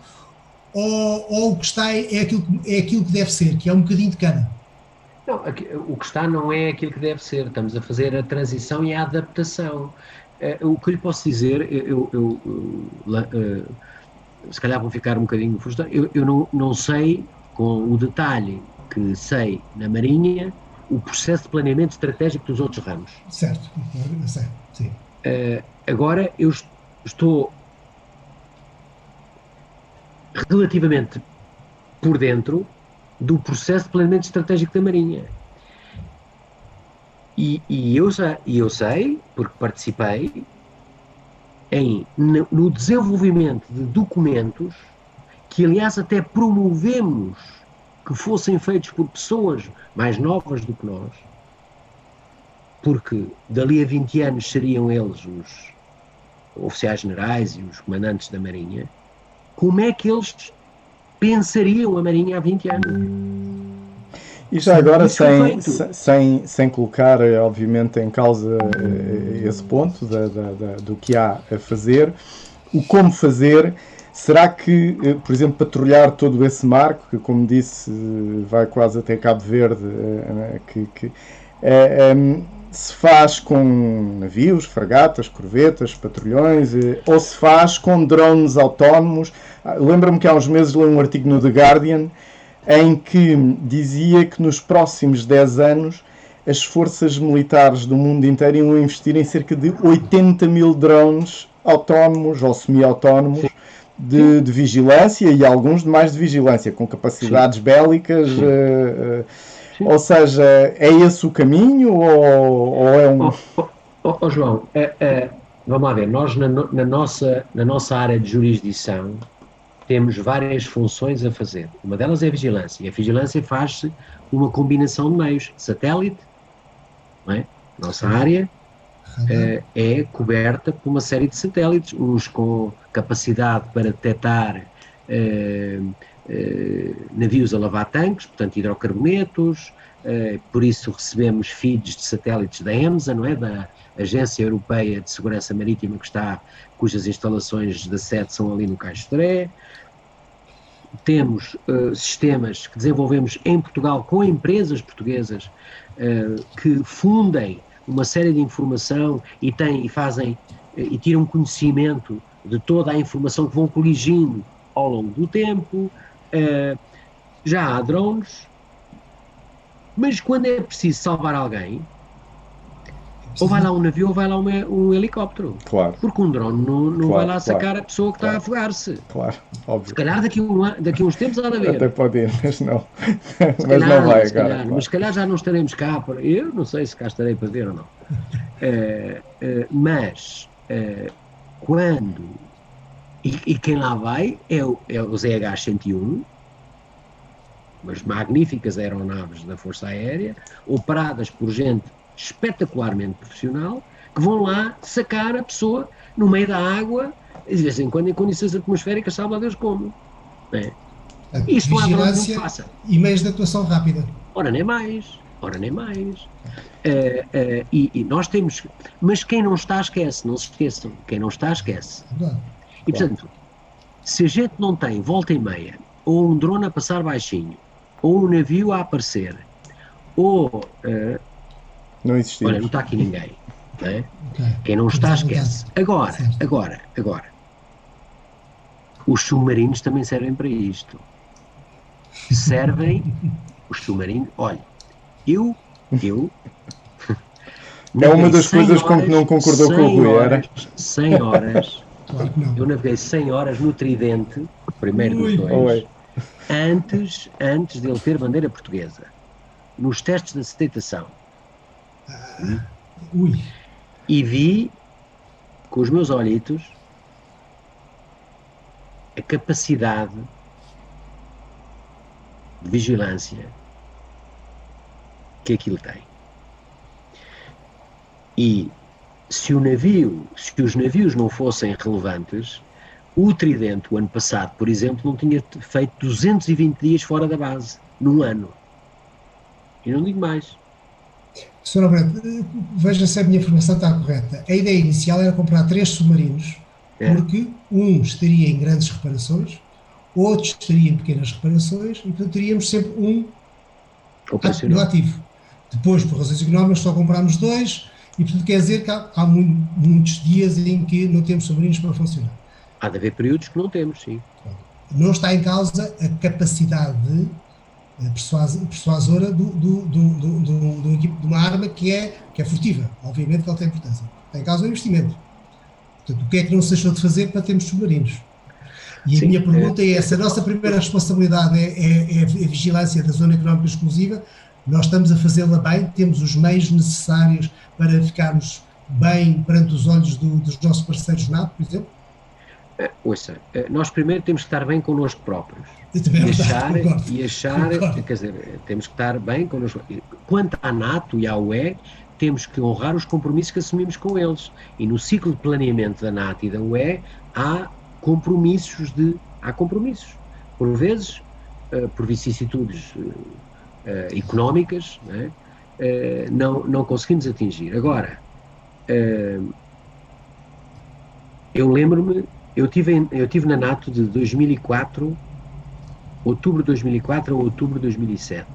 ou o que está é aquilo que deve ser, que é um bocadinho de cada? Não, o que está não é aquilo que deve ser, estamos a fazer a transição e a adaptação. O que lhe posso dizer, se calhar vou ficar um bocadinho frustrado, eu não sei, com o detalhe que sei na Marinha, o processo de planeamento estratégico dos outros ramos. Certo, certo, sim. Agora eu estou relativamente por dentro do processo de planeamento estratégico da Marinha. E eu sei, porque participei, no desenvolvimento de documentos que, aliás, até promovemos que fossem feitos por pessoas mais novas do que nós, porque dali a 20 anos seriam eles os oficiais generais e os comandantes da Marinha. Como é que eles pensariam a Marinha há 20 anos? E já agora, sem colocar, obviamente, em causa esse ponto do que há a fazer, o como fazer, será que, por exemplo, patrulhar todo esse marco, que, como disse, vai quase até Cabo Verde, se faz com navios, fragatas, corvetas, patrulhões, ou se faz com drones autónomos? Lembro-me que há uns meses li um artigo no The Guardian em que dizia que nos próximos 10 anos as forças militares do mundo inteiro iam investir em cerca de 80 mil drones autónomos ou semi-autónomos de vigilância, e alguns de mais de vigilância, com capacidades bélicas. Ou seja, é esse o caminho ou é um... João, vamos lá ver, nós na nossa área de jurisdição temos várias funções a fazer. Uma delas é a vigilância, e a vigilância faz-se uma combinação de meios. Satélite, não é? Nossa área é coberta por uma série de satélites, uns com capacidade para detectar navios a lavar tanques, portanto hidrocarbonetos, por isso recebemos feeds de satélites da EMSA, não é? Da Agência Europeia de Segurança Marítima, cujas instalações da sede são ali no Cais de Toré. Temos sistemas que desenvolvemos em Portugal com empresas portuguesas que fundem uma série de informação e tiram conhecimento de toda a informação que vão coligindo ao longo do tempo. Já há drones, mas quando é preciso salvar alguém, ou vai lá um navio ou vai lá um helicóptero. Claro. Porque um drone não vai lá sacar a pessoa que está a afogar-se. Claro, óbvio. Se calhar daqui a uns tempos há de haver. Até pode ir, mas não. Mas não vai agora. Claro. Mas se calhar já não estaremos cá. Eu não sei se cá estarei para ver ou não. Mas quando... E quem lá vai é o ZH-101, umas magníficas aeronaves da Força Aérea, operadas por gente espetacularmente profissional, que vão lá sacar a pessoa no meio da água, de vez em quando em condições atmosféricas, sabe lá Deus como. É. Isso não há problema que faça. E meios de atuação rápida. Ora nem mais. E nós temos... Mas quem não está, esquece. Não se esqueçam. Quem não está, esquece. E, portanto, se a gente não tem volta e meia, ou um drone a passar baixinho, ou um navio a aparecer, ou... não existimos. Olha, não está aqui ninguém. Não é? Quem não está, esquece. Agora, os submarinos também servem para isto. Os submarinos... Olha, eu é uma das coisas com que não concordou com o Rui, era? 100 horas... Claro que não. Eu naveguei 100 horas no Tridente, o primeiro dos dois, antes de ele ter bandeira portuguesa, nos testes de aceitação. E vi, com os meus olhitos, a capacidade de vigilância que aquilo tem. E se os navios não fossem relevantes, O Tridente, o ano passado, por exemplo, não tinha feito 220 dias fora da base, num ano. E não digo mais. Sr. Alberto, veja se a minha informação está correta. A ideia inicial era comprar 3 submarinos, porque um estaria em grandes reparações, outro estaria em pequenas reparações, e portanto teríamos sempre um no ativo. Depois, por razões económicas, só comprámos 2, e portanto quer dizer que há muitos dias em que não temos submarinos para funcionar. Há de haver períodos que não temos, sim. Não está em causa a capacidade persuasora de uma arma que é furtiva. Obviamente que ela tem importância. Tem em causa o investimento. Portanto, o que é que não se deixou de fazer para termos submarinos? E a minha pergunta é essa. A nossa primeira responsabilidade é a vigilância da zona económica exclusiva. Nós estamos a fazê-la bem, temos os meios necessários para ficarmos bem perante os olhos dos nossos parceiros NATO, por exemplo? Ouça, nós primeiro temos que estar bem connosco próprios. E achar, quer dizer, temos que estar bem connosco. Quanto à NATO e à UE, temos que honrar os compromissos que assumimos com eles. E no ciclo de planeamento da NATO e da UE há compromissos. Por vezes, por vicissitudes económicas, não conseguimos atingir. Agora, eu lembro-me, eu tive na NATO de 2004, outubro de 2004 a outubro de 2007.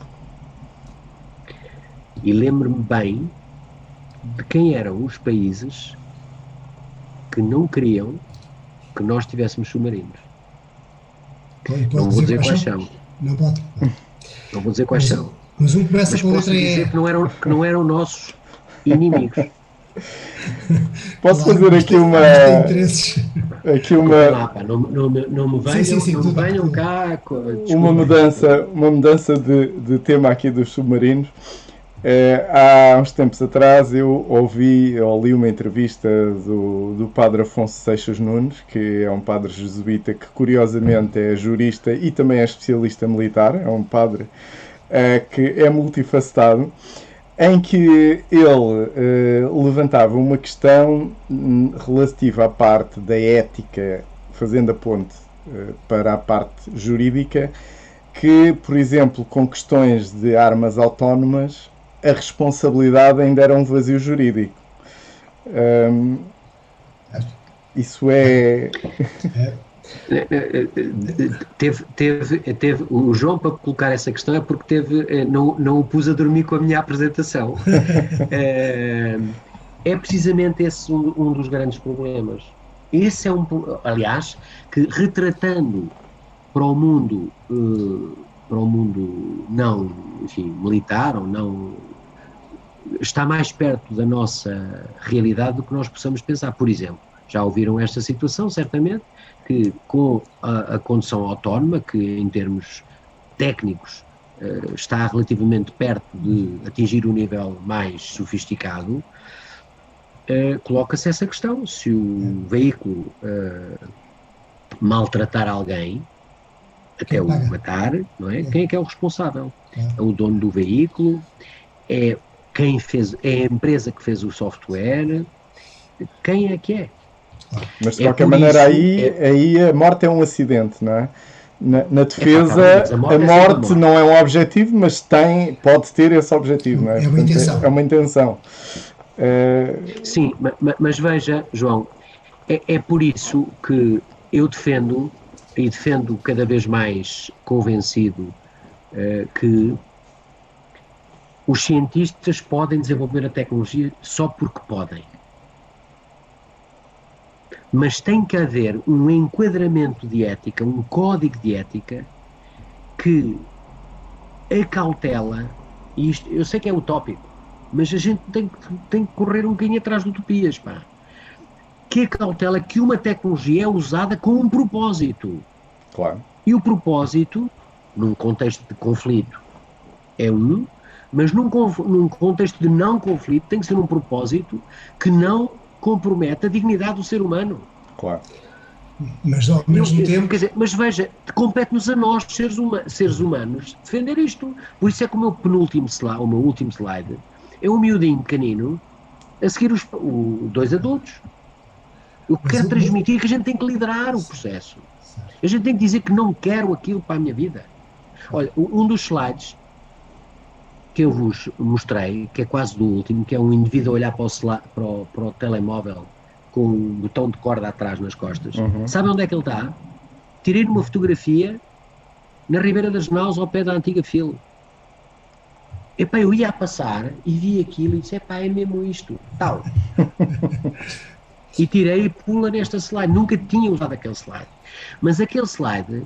E lembro-me bem de quem eram os países que não queriam que nós tivéssemos submarinos. Não vou dizer quais são. Não pode. Não vou dizer quais são. Mas um começa com a letra E. Dizer que não eram nossos inimigos. Posso fazer aqui uma. Não me venham cá. Uma mudança de tema aqui dos submarinos. Há uns tempos atrás eu li uma entrevista do padre Afonso Seixas Nunes, que é um padre jesuíta que curiosamente é jurista e também é especialista militar, é um padre que é multifacetado, em que ele levantava uma questão relativa à parte da ética, fazendo a ponte para a parte jurídica, que, por exemplo, com questões de armas autónomas, a responsabilidade ainda era um vazio jurídico. Isso é... Teve o João, para colocar essa questão, é porque não o pus a dormir com a minha apresentação. É precisamente esse um dos grandes problemas. Esse é aliás, que retratando para o mundo não, enfim, militar ou não, está mais perto da nossa realidade do que nós possamos pensar. Por exemplo, já ouviram esta situação, certamente, que com a condução autónoma, que em termos técnicos está relativamente perto de atingir um nível mais sofisticado, coloca-se essa questão: se o veículo maltratar alguém, até o matar, não é? Quem é que é o responsável? É o dono do veículo? É a empresa que fez o software? Quem é que é? Mas de qualquer maneira aí a morte é um acidente, não é? Na defesa, a morte não é um objetivo, mas pode ter esse objetivo, não é? É uma intenção. É uma intenção. Sim, mas veja, João, é por isso que eu defendo cada vez mais convencido que os cientistas podem desenvolver a tecnologia só porque podem. Mas tem que haver um enquadramento de ética, um código de ética que acautela, e isto eu sei que é utópico, mas a gente tem que correr um bocadinho atrás de utopias, pá. Que acautela que uma tecnologia é usada com um propósito. Claro. E o propósito, num contexto de conflito, é mas num contexto de não conflito tem que ser um propósito que não compromete a dignidade do ser humano. Claro. Mas ao mesmo tempo... Quer dizer, mas veja, compete-nos a nós, seres humanos, defender isto. Por isso é que o meu último slide é um miudinho pequenino a seguir os dois adultos. Eu quero transmitir que a gente tem que liderar o processo. A gente tem que dizer que não quero aquilo para a minha vida. Olha, um dos slides que eu vos mostrei, que é quase do último, que é um indivíduo a olhar para o telemóvel com um botão de corda atrás nas costas. Sabe onde é que ele está? Tirei uma fotografia na Ribeira das Naus, ao pé da antiga Filo. Epá, eu ia a passar e vi aquilo e disse, epá, é mesmo isto, tal. E tirei e pula nesta slide. Nunca tinha usado aquele slide. Mas aquele slide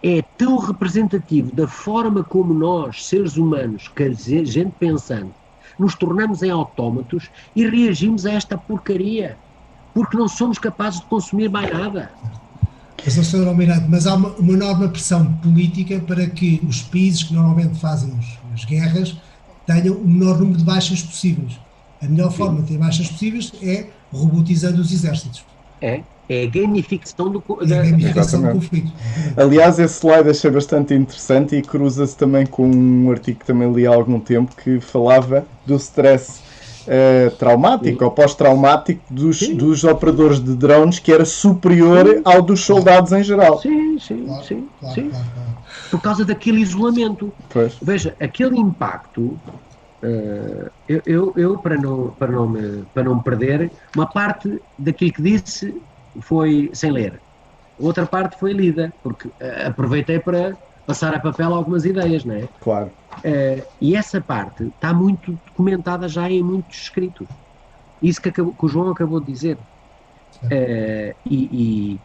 é tão representativo da forma como nós, seres humanos, gente pensante, nos tornamos em autómatos e reagimos a esta porcaria. Porque não somos capazes de consumir mais nada. Sr. Almirante, mas há uma enorme pressão política para que os países que normalmente fazem as guerras tenham o menor número de baixas possíveis. A melhor forma de ter baixas possíveis é robotizando os exércitos. É a gamificação do conflito. Aliás, esse slide achei bastante interessante e cruza-se também com um artigo que também li há algum tempo que falava do stress traumático ou pós-traumático dos operadores de drones, que era superior ao dos soldados em geral. Sim. Por causa daquele isolamento. Pois. Veja, aquele impacto, eu para não me perder, uma parte daquilo que disse foi sem ler, outra parte foi lida, porque aproveitei para passar a papel algumas ideias, não é? Claro. E essa parte está muito documentada já em muitos escritos. Isso que o João acabou de dizer. E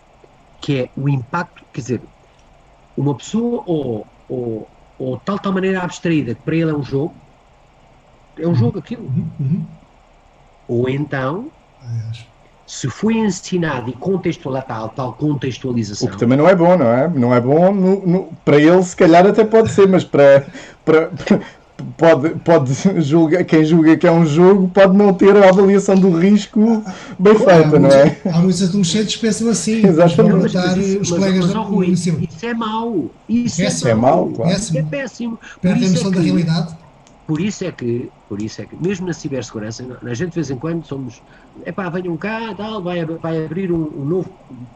que é o impacto, quer dizer, uma pessoa ou de tal maneira abstraída que para ele é um jogo aquilo. Ou então, se foi ensinado e contextualizado, tal contextualização. O que também não é bom, não é? Não é bom para ele, se calhar até pode ser, mas pode julgar, quem julga que é um jogo pode não ter a avaliação do risco bem feita, não é? Há muitos adolescentes que pensam assim, exatamente. Os colegas Rui, isso é mau. Isso é mau, claro. Isso é péssimo. Perde a noção da realidade. Por isso é que, mesmo na cibersegurança, a gente de vez em quando somos, venham cá, tal, vai abrir um novo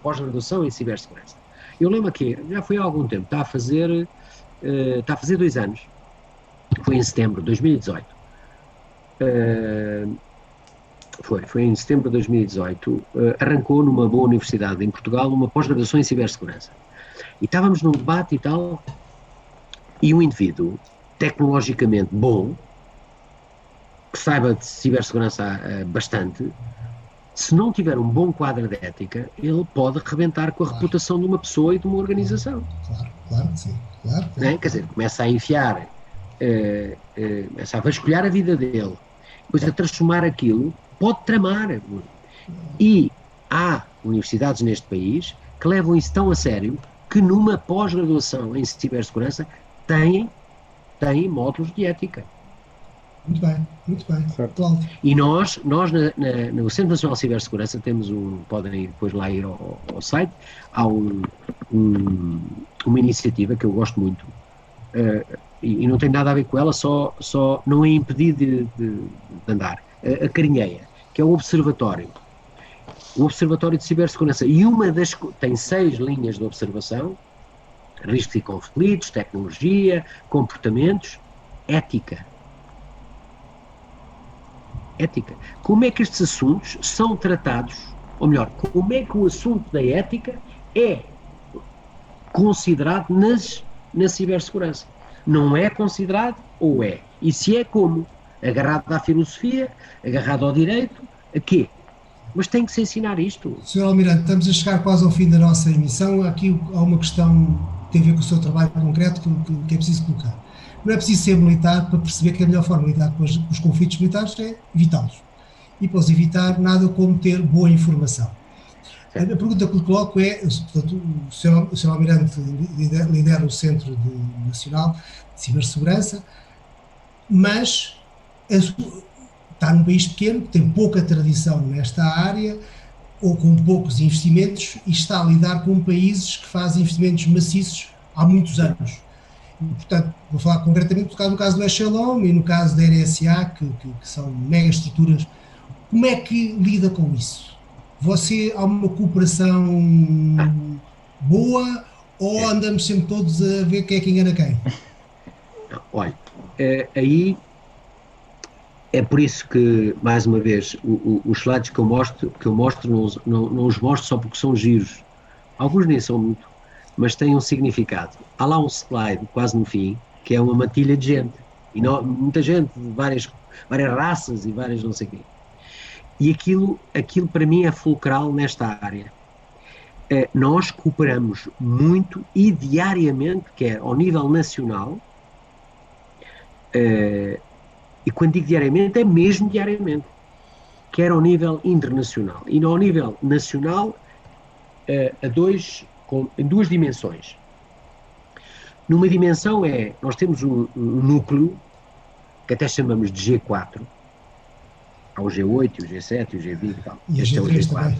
pós-graduação em cibersegurança. Eu lembro que já foi há algum tempo, está a fazer 2 anos, foi em setembro de 2018. Foi em setembro de 2018, arrancou numa boa universidade em Portugal uma pós-graduação em cibersegurança. E estávamos num debate e tal, e um indivíduo tecnologicamente bom, que saiba de cibersegurança bastante, se não tiver um bom quadro de ética, ele pode rebentar com a reputação de uma pessoa e de uma organização. Claro, sim. Claro. Quer dizer, começa a enfiar, começa a vasculhar a vida dele, depois a transformar aquilo, pode tramar. E há universidades neste país que levam isso tão a sério que numa pós-graduação em cibersegurança têm módulos de ética. Muito bem. Certo. E nós no Centro Nacional de Cibersegurança temos podem depois lá ir ao site, há uma iniciativa que eu gosto muito, e não tem nada a ver com ela, só não é impedido de andar, a Carinheia, que é o Observatório de Cibersegurança, e tem 6 linhas de observação: riscos e conflitos, tecnologia, comportamentos, ética. Como é que estes assuntos são tratados, ou melhor, como é que o assunto da ética é considerado na cibersegurança? Não é considerado ou é? E se é, como? Agarrado à filosofia, agarrado ao direito, a quê? Mas tem que se ensinar isto. Sr. Almirante, estamos a chegar quase ao fim da nossa emissão. Aqui há uma questão que tem a ver com o seu trabalho concreto que é preciso colocar. Não é preciso ser militar para perceber que a melhor forma de lidar com os conflitos militares é evitá-los. E para os evitar, nada como ter boa informação. A pergunta que lhe coloco é, portanto, o Sr. Almirante lidera o Centro Nacional de Cibersegurança, mas está num país pequeno, que tem pouca tradição nesta área, ou com poucos investimentos, e está a lidar com países que fazem investimentos maciços há muitos anos. E, portanto, vou falar concretamente no caso do Echelon e no caso da NSA, que são mega estruturas. Como é que lida com isso? há uma cooperação boa ou andamos sempre todos a ver quem é que engana quem? Olha, aí é por isso que, mais uma vez, os slides que eu mostro não os mostro só porque são giros. Alguns nem são muito, mas têm um significado. Há lá um slide, quase no fim, que é uma matilha de gente. E muita gente, de várias raças e várias não sei o quê. E aquilo para mim é fulcral nesta área. Nós cooperamos muito e diariamente, quer ao nível nacional, e quando digo diariamente, é mesmo diariamente, quer ao nível internacional. E ao nível nacional, em duas dimensões. Numa dimensão nós temos um núcleo, que até chamamos de G4, há o G8, o G7, o G20 e tal. Este é o G4. Também.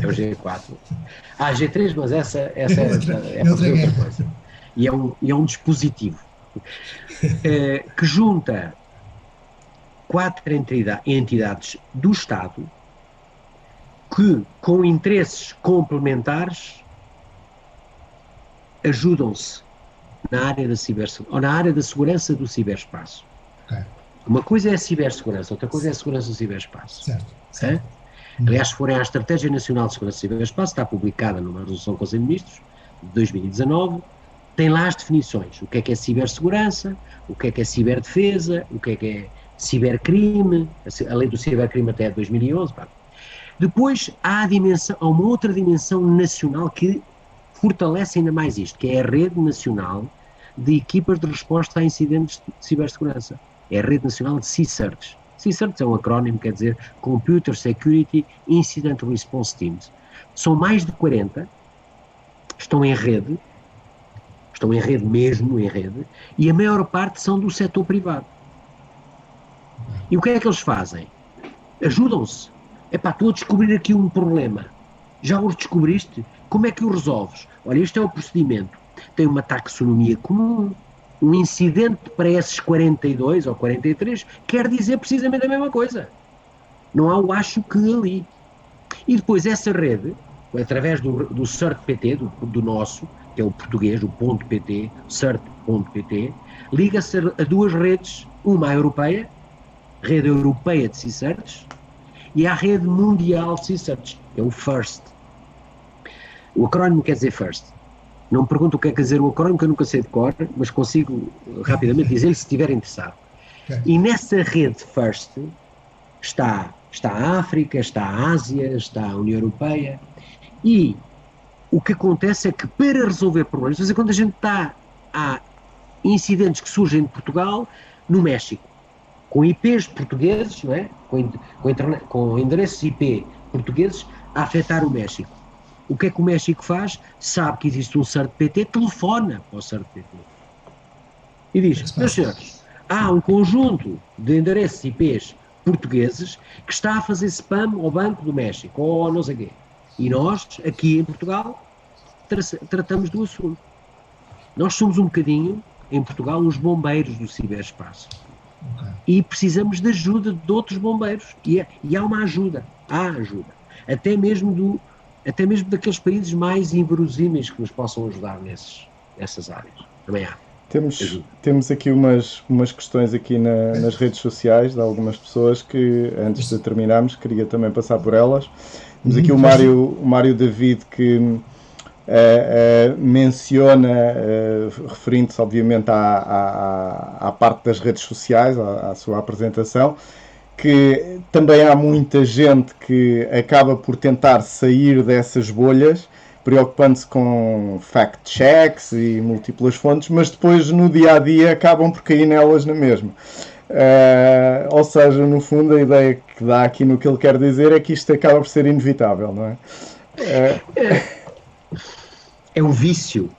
É o G4. G3, mas essa é outra coisa. E é um dispositivo que junta 4 entidades do Estado que, com interesses complementares, ajudam-se na área da segurança do ciberespaço. Okay. Uma coisa é a cibersegurança, outra coisa é a segurança do ciberespaço. Certo. Aliás, se forem à Estratégia Nacional de Segurança do Ciberespaço, está publicada numa resolução do Conselho de Ministros de 2019, tem lá as definições. O que é cibersegurança, o que é ciberdefesa, o que é cibercrime, a lei do cibercrime até 2011. Pá. Depois há uma outra dimensão nacional que fortalece ainda mais isto, que é a Rede Nacional de Equipas de Resposta a Incidentes de Cibersegurança. É a Rede Nacional de CSIRTs. CSIRTs é um acrónimo, quer dizer Computer Security Incident Response Teams. São mais de 40, estão em rede mesmo, e a maior parte são do setor privado. E o que é que eles fazem? Ajudam-se. Estou a descobrir aqui um problema. Já o descobriste? Como é que o resolves? Olha, este é o procedimento. Tem uma taxonomia comum. Um incidente para esses 42 ou 43 quer dizer precisamente a mesma coisa. Não há o acho que ali. E depois essa rede, através do CERT-PT, do nosso, que é o português, o .pt, CERT.pt, liga-se a duas redes, uma à europeia, Rede Europeia de CSIRTs, e à Rede Mundial de CSIRTs, que é o FIRST. O acrónimo quer dizer FIRST. Não me pergunto o que é quer dizer o acrónimo, que eu nunca sei de cor, mas consigo rapidamente dizer-lhe se estiver interessado. Okay. E nessa rede FIRST está a África, está a Ásia, está a União Europeia, e o que acontece é que para resolver problemas, às vezes quando a gente há incidentes que surgem de Portugal, no México, com IPs portugueses, não é? com endereços IP portugueses a afetar o México. O que é que o México faz? Sabe que existe um CERT-PT, telefona para o CERT-PT e diz, meus senhores, há um conjunto de endereços IPs portugueses que está a fazer spam ao Banco do México, ou não sei o quê. E nós, aqui em Portugal, tratamos do assunto. Nós somos um bocadinho, em Portugal, os bombeiros do ciberespaço. Okay. E precisamos de ajuda de outros bombeiros. E há uma ajuda. Há ajuda. Até mesmo daqueles países mais inverosímeis que nos possam ajudar nessas áreas. Também há. Temos aqui umas questões aqui nas redes sociais de algumas pessoas que, antes de terminarmos, queria também passar por elas. Temos aqui o Mário David que menciona, referindo-se obviamente à parte das redes sociais, à sua apresentação, que também há muita gente que acaba por tentar sair dessas bolhas, preocupando-se com fact-checks e múltiplas fontes, mas depois no dia-a-dia acabam por cair nelas na mesma. Ou seja, no fundo a ideia que dá aqui no que ele quer dizer é que isto acaba por ser inevitável, não é? É um vício.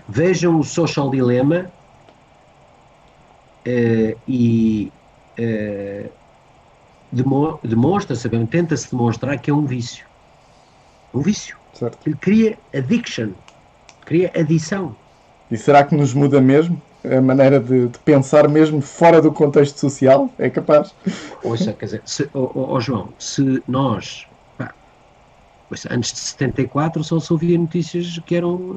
Vejam o Social Dilemma demonstra-se, tenta-se demonstrar que é um vício. Um vício. Certo. Ele cria addiction, cria adição. E será que nos muda mesmo a maneira de pensar mesmo fora do contexto social? É capaz? Ouça, quer dizer, João, se nós, Pois, antes de 74 só se ouvia notícias que eram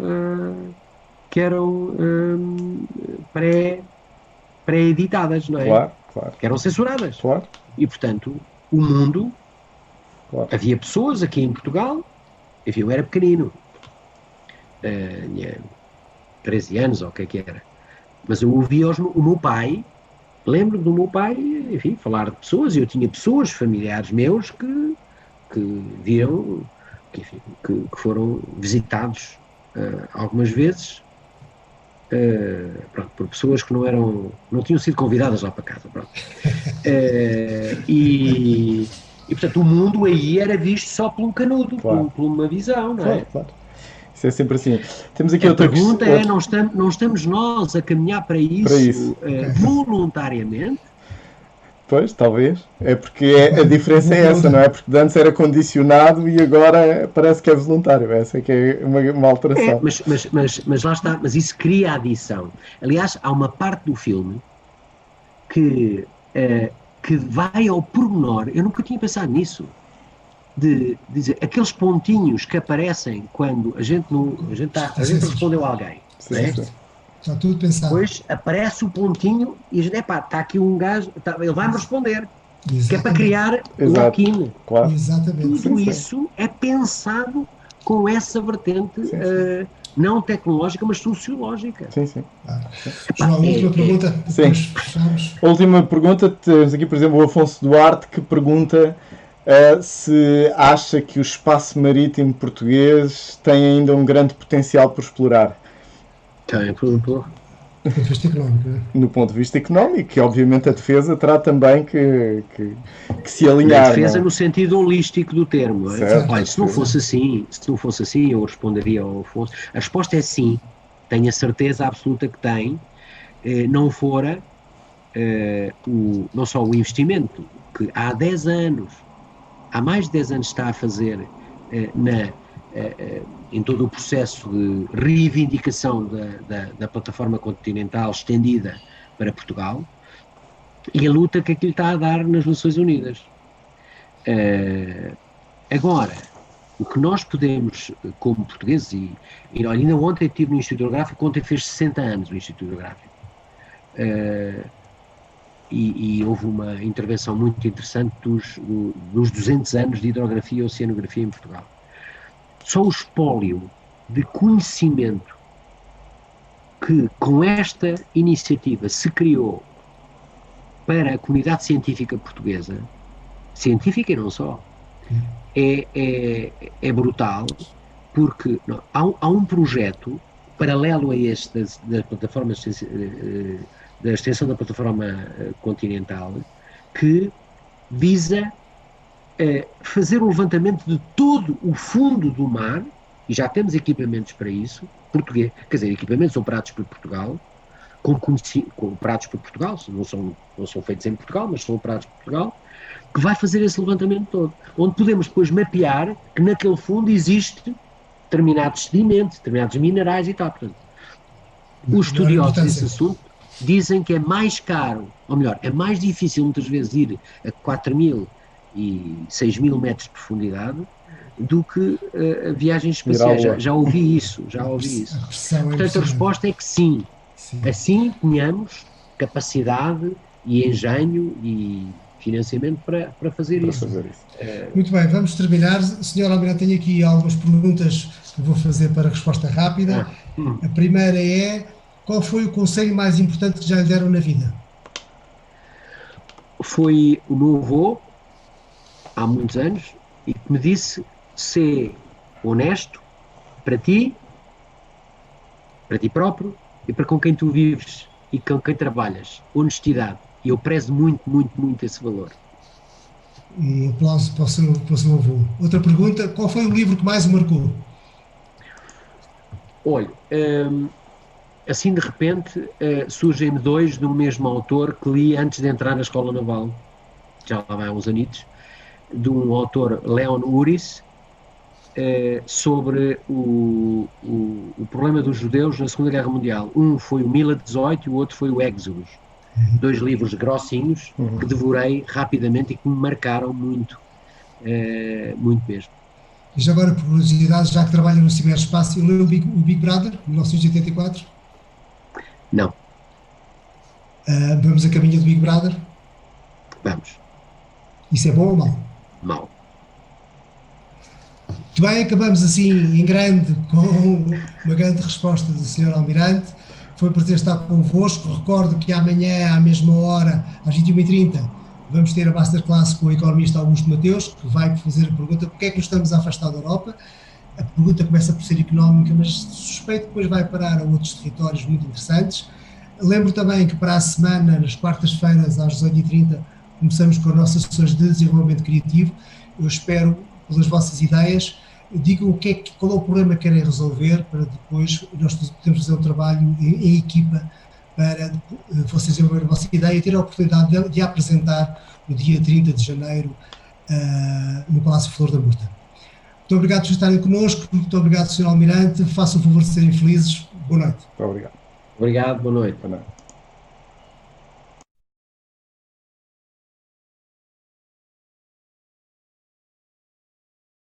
pré-editadas, não é? Claro, claro. Que eram censuradas. Claro. E, portanto, o mundo... Claro. Havia pessoas aqui em Portugal, enfim, eu era pequenino, tinha 13 anos, ou o que era, mas eu ouvia o meu pai, lembro-me do meu pai, enfim, falar de pessoas, e eu tinha pessoas, familiares meus, que viram, que foram visitados algumas vezes, pronto, por pessoas que não tinham sido convidadas lá para casa, pronto. E portanto o mundo aí era visto só por um canudo, claro. por uma visão, não é? Claro. Isso é sempre assim. Temos aqui a pergunta é, não estamos nós a caminhar para isso. Voluntariamente? Pois, talvez. É porque a diferença é essa, não é? Porque antes era condicionado e agora parece que é voluntário. Essa é que é uma alteração. Mas lá está, mas isso cria adição. Aliás, há uma parte do filme que vai ao pormenor, eu nunca tinha pensado nisso, de dizer, aqueles pontinhos que aparecem quando a gente respondeu a alguém. Sim, não é? sim. Está tudo pensado. Depois aparece o pontinho e a gente, está aqui um gajo, ele vai-me responder. Exatamente. Que é para criar lock-in. Claro. Exatamente. Tudo isso é pensado com essa vertente não tecnológica, mas sociológica. Sim. João, a última pergunta. Depois fechamos. A última pergunta, temos aqui, por exemplo, o Afonso Duarte, que pergunta se acha que o espaço marítimo português tem ainda um grande potencial por explorar. Tem, por exemplo. Do ponto de vista económico, não é? No ponto de vista económico, que obviamente a defesa terá também que se alinhar. A defesa no sentido holístico do termo. Certo, olha, se não fosse assim, eu responderia ao Afonso. A resposta é sim, tenho a certeza absoluta que tem, não fora não só o investimento que há mais de 10 anos está a fazer em todo o processo de reivindicação da plataforma continental estendida para Portugal e a luta que aquilo está a dar nas Nações Unidas. Agora, o que nós podemos, como portugueses, e ainda ontem estive no Instituto Geográfico, ontem fez 60 anos o Instituto Geográfico, e houve uma intervenção muito interessante dos 200 anos de hidrografia e oceanografia em Portugal. Só o espólio de conhecimento que com esta iniciativa se criou para a comunidade científica portuguesa, científica e não só, é brutal, porque há um projeto paralelo a este da plataforma da extensão da plataforma continental que visa fazer um levantamento de todo o fundo do mar, e já temos equipamentos para isso, português, quer dizer, equipamentos operados por Portugal, operados por Portugal, não são feitos em Portugal, mas são operados por Portugal, que vai fazer esse levantamento todo, onde podemos depois mapear que naquele fundo existe determinados sedimentos, determinados minerais e tal. Portanto, os estudiosos desse assunto dizem que é mais caro, ou melhor, é mais difícil muitas vezes ir a 4.000 e 6.000 metros de profundidade do que viagens espaciais. Já ouvi isso. Portanto, a resposta é que sim. Assim tenhamos capacidade e engenho e financiamento para fazer isso. Muito bem, vamos terminar. Sr. Almirante, tenho aqui algumas perguntas que vou fazer para resposta rápida. A primeira é: qual foi o conselho mais importante que já lhe deram na vida? Foi o meu avô, há muitos anos, e que me disse: ser honesto para ti próprio e para com quem tu vives e com quem trabalhas. Honestidade. E eu prezo muito, muito, muito esse valor. Um aplauso para o seu avô. Outra pergunta: qual foi o livro que mais o marcou? Olha, assim de repente surgem-me dois do mesmo autor que li antes de entrar na Escola Naval, já lá vai há uns anitos, de um autor, Leon Uris, sobre o problema dos judeus na Segunda Guerra Mundial. Um foi o 1018 e o outro foi o Éxodos. Dois livros grossinhos que devorei rapidamente e que me marcaram muito, muito mesmo. E já agora, por curiosidade, já que trabalha no ciberespaço, leu o Big Brother, 1984? Não. Vamos a caminho do Big Brother? Vamos. Isso é bom ou mau? Mau. Muito bem, acabamos assim em grande com uma grande resposta do Sr. Almirante. Foi um prazer estar convosco. Recordo que amanhã, à mesma hora, às 21h30, vamos ter a Masterclass com o economista Augusto Mateus, que vai fazer a pergunta: porquê é que nos estamos a afastar da Europa? A pergunta começa por ser económica, mas suspeito que depois vai parar a outros territórios muito interessantes. Lembro também que para a semana, nas quartas-feiras, às 18h30, começamos com as nossas sessões de desenvolvimento criativo. Eu espero pelas vossas ideias. Digam qual é o problema que querem resolver, para depois nós podemos fazer um trabalho em equipa para vocês desenvolver a vossa ideia e ter a oportunidade de apresentar no dia 30 de janeiro no Palácio Flor da Murta. Muito obrigado por estarem connosco, muito obrigado, Sr. Almirante, façam o favor de serem felizes. Boa noite. Muito obrigado. Obrigado, boa noite. Boa noite.